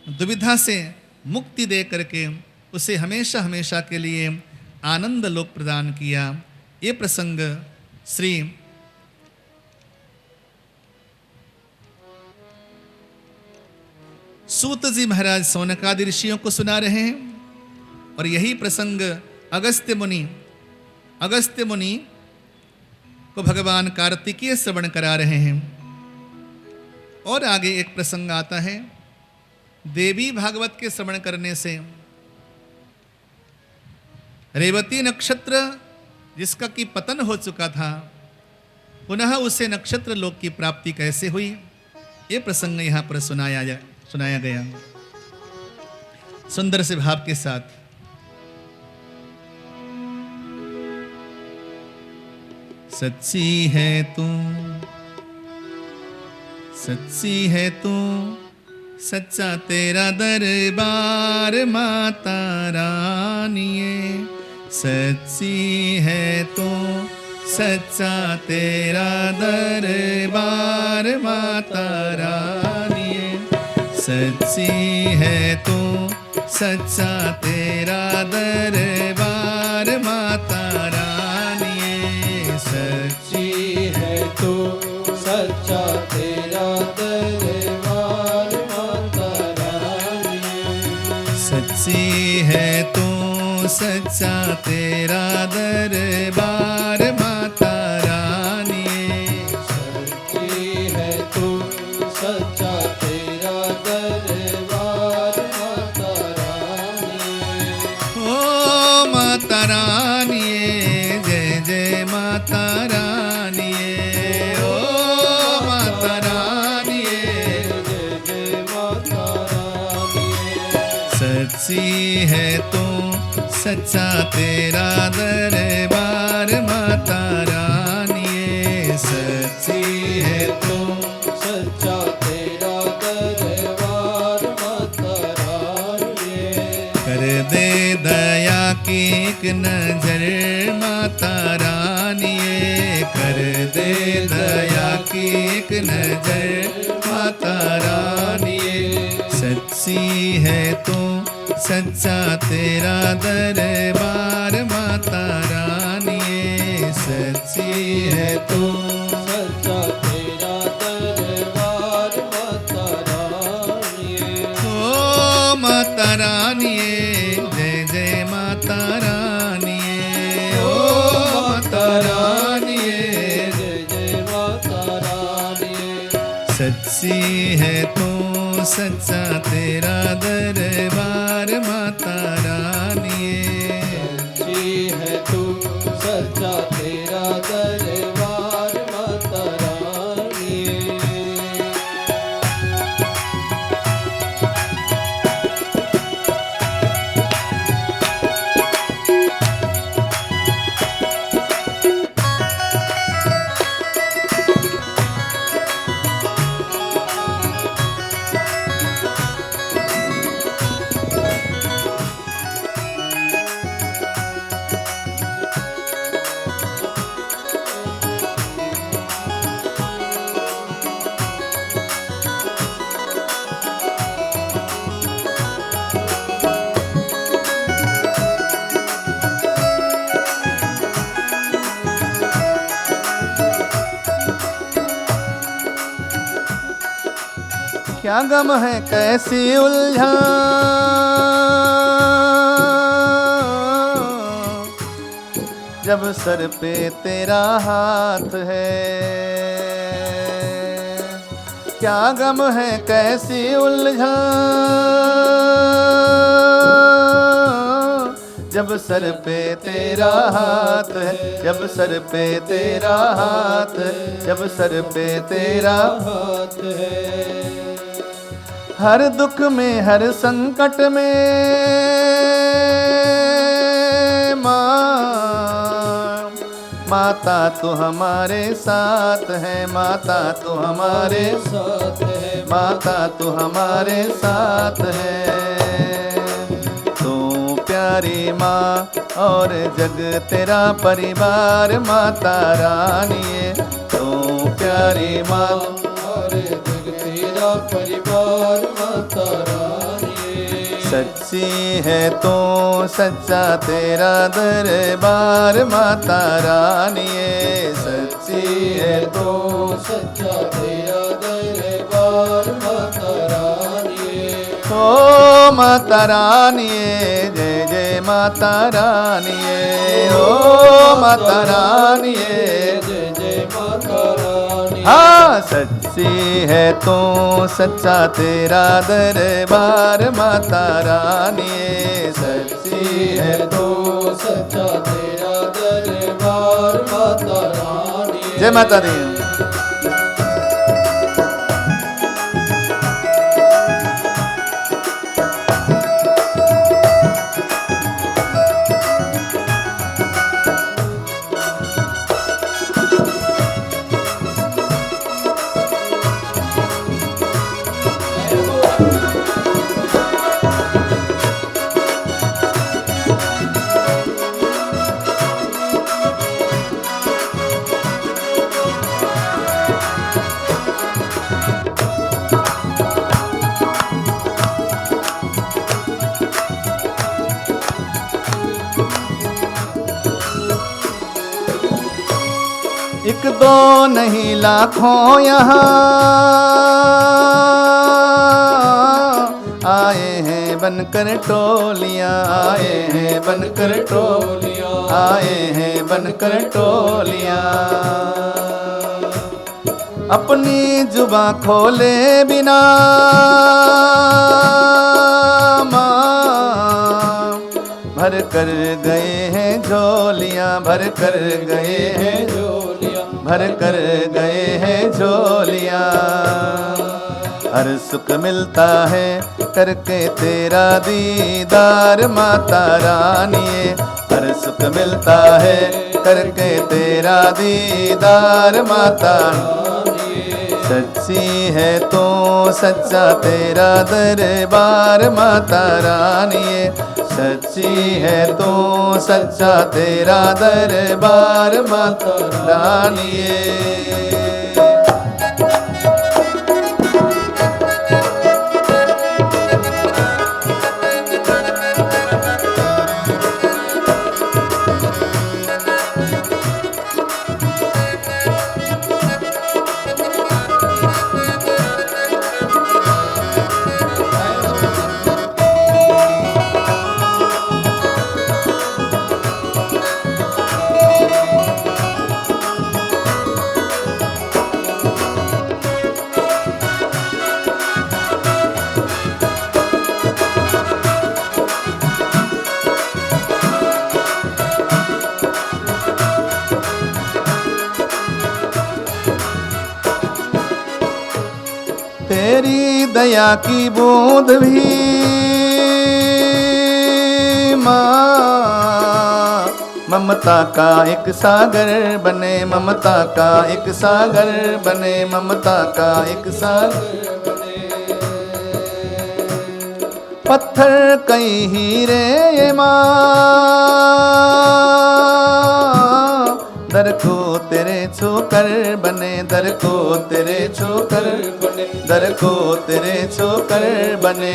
दुविधा से मुक्ति दे करके उसे हमेशा हमेशा के लिए आनंद लोक प्रदान किया। ये प्रसंग श्री सूत जी महाराज सौनकादि ऋषियों को सुना रहे हैं और यही प्रसंग अगस्त्य मुनि को भगवान कार्तिकेय श्रवण करा रहे हैं। और आगे एक प्रसंग आता है, देवी भागवत के श्रवण करने से रेवती नक्षत्र जिसका कि पतन हो चुका था, पुनः उसे नक्षत्र लोक की प्राप्ति कैसे हुई, ये प्रसंग यहाँ पर सुनाया गया सुंदर से भाव के साथ। सच्ची है तू, सच्ची है तू, सच्चा तेरा दरबार माता रानिए। सच्ची है तू, सच्चा तेरा दरबार माता रानिए। सच्ची है तू, सच्चा तेरा दरबार माता रानिए। सच्ची है तू, सच्चा तेरा दरबार माता रानी। सच्ची है तू, सच्चा तेरा दरबार माता रानिए। सच्ची है तू, सच्चा तेरा दरबार माता रानी। ओ माता रानिए, जय जय माता रानिए। ओ माता रानिए, जय जय माता रानी। सच्ची है तू, सच्चा तेरा दरबार माता रानिए। सच्ची है तू, सच्चा तेरा दरबार माता रानी। कर दे दया की एक नजर माता रानिए। कर दे दया की एक नजर माता रानिए। सच्ची है तू, सच्चा तेरा दरबार माता रानिए। सच्ची है तू, सच्चा तेरा दरबार माता रानी। ओ माता रानिए, जय जय माता रानिए। ओ माता रानिए, जय जय माता रानी। सच्ची है तू, सच्चा तेरा दरबार माता रानिए। सच्ची है तू, सच्चा तेरा दरबार माता रानी। क्या गम है कैसी उलझन, जब सर पे तेरा हाथ है। क्या गम है कैसी उलझन, जब सर पे तेरा हाथ है, जब सर पे तेरा हाथ है, जब सर पे तेरा हाथ है। हर दुख में हर संकट में माता तू हमारे साथ है, माता तू हमारे साथ है, माता तू हमारे साथ है। तू प्यारी माँ और जग तेरा परिवार, माता रानी है। तू प्यारी माँ और जग तेरा परिवार, माता रानी। सच्ची है तो सच्चा तेरा दरबार, माता रानी है। सच्ची है तो सच्चा तेरा दरबार, माता रानी। ओ माता रानी है, जय जय माता रानी है। ओ माता रानी है, जय जय माता रानी। हाँ सच्ची है तो सच्चा तेरा दरबार, माता रानी है। सच्ची है तो सच्चा तेरा दरबार, माता रानी। जय माता दी। एक दो नहीं लाखों यहाँ आए हैं बनकर टोलियाँ, आए हैं बनकर टोलियाँ, आए हैं बनकर टोलियाँ। अपनी जुबां खोले बिना भर कर गए हैं झोलियाँ, भर कर गए हैं झोलियाँ, भर कर गए हैं झोलियाँ। हर सुख मिलता है करके तेरा दीदार, माता रानी। हर सुख मिलता है करके तेरा दीदार, माता। सच्ची है तो सच्चा तेरा दरबार, माता रानी। सच्ची है तो सच्चा तेरा दरबार, माता रानी। तेरी दया की बूंद भी माँ ममता का एक सागर बने, ममता का एक सागर बने, ममता का एक सागर बने। पत्थर कई हीरे माँ दर को तेरे छोकर बने, दर को तेरे छोकर बने, दर को तेरे छोकर बने।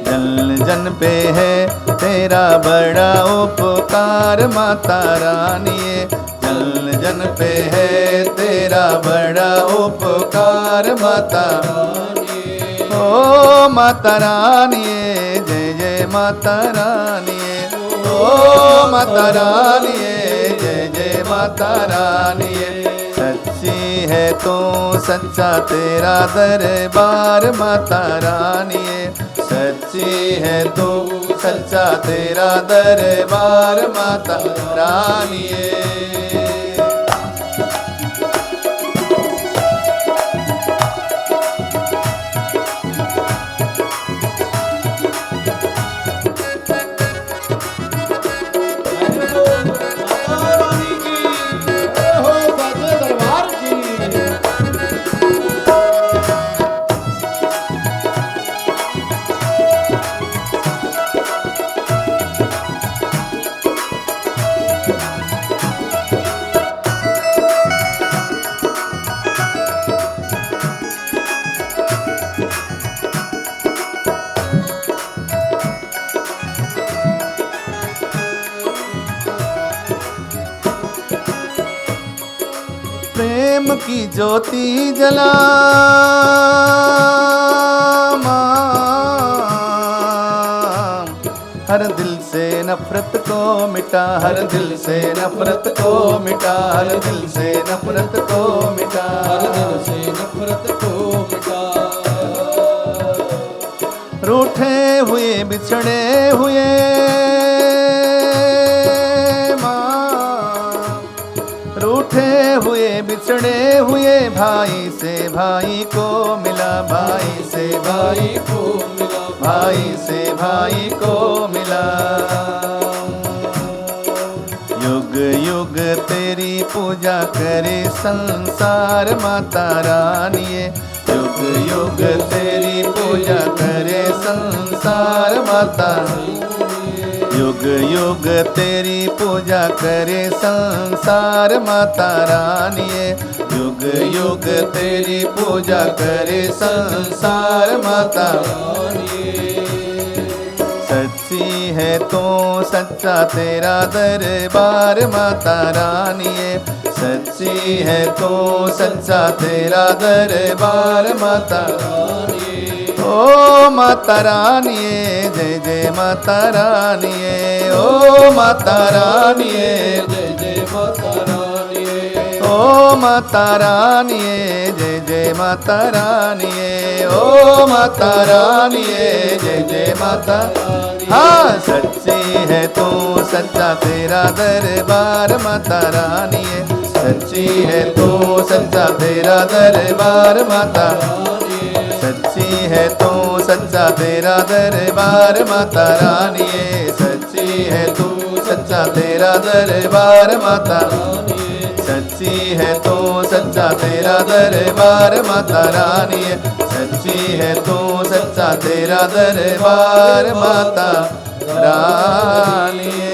जन जन पे है तेरा बड़ा उपकार, माता रानी। जन जन पे है तेरा तेरा बड़ा उपकार माता रानी ओ माता रानी जय जय माता रानी ओ माता रानी जय जय माता रानी सच्ची है तो सच्चा तेरा दरबार माता रानी सच्ची है तो सच्चा तेरा दरबार माता रानी माता रानी की जय हो साचे दरबार की प्रेम की ज्योति जला मां, हर दिल से नफरत को मिटा हर दिल से नफरत को मिटा हर दिल से नफरत को मिटा हर दिल से नफरत को मिटा रूठे हुए बिछड़े हुए मां, रूठे हुए बिछड़े हुए भाई से भाई को मिला भाई से भाई को मिला भाई से भाई को मिला युग युग तेरी पूजा करे संसार माता रानी युग युग तेरी पूजा करे संसार माता युग युग तेरी पूजा करे संसार माता रानी युग युग तेरी पूजा करे संसार माता सच्ची है तो सच्चा तेरा दरबार माता रानी सच्ची है तो सच्चा तेरा दरबार माता रानी ओ माता रानी जय जय माता रानी ओ माता रानी जय जय माता रानी ओ माता रानी जय जय माता रानी ओ माता रानी जय जय माता हाँ सच्ची है तो सच्चा तेरा दरबार माता रानी सच्ची है तो सच्चा तेरा दरबार माता सच्ची है तो सच्चा तेरा दरबार माता रानी सच्ची है तो सच्चा तेरा दरबार माता सच्ची है तो सच्चा तेरा दरबार माता रानी सच्ची है तो सच्चा तेरा दरबार माता रानी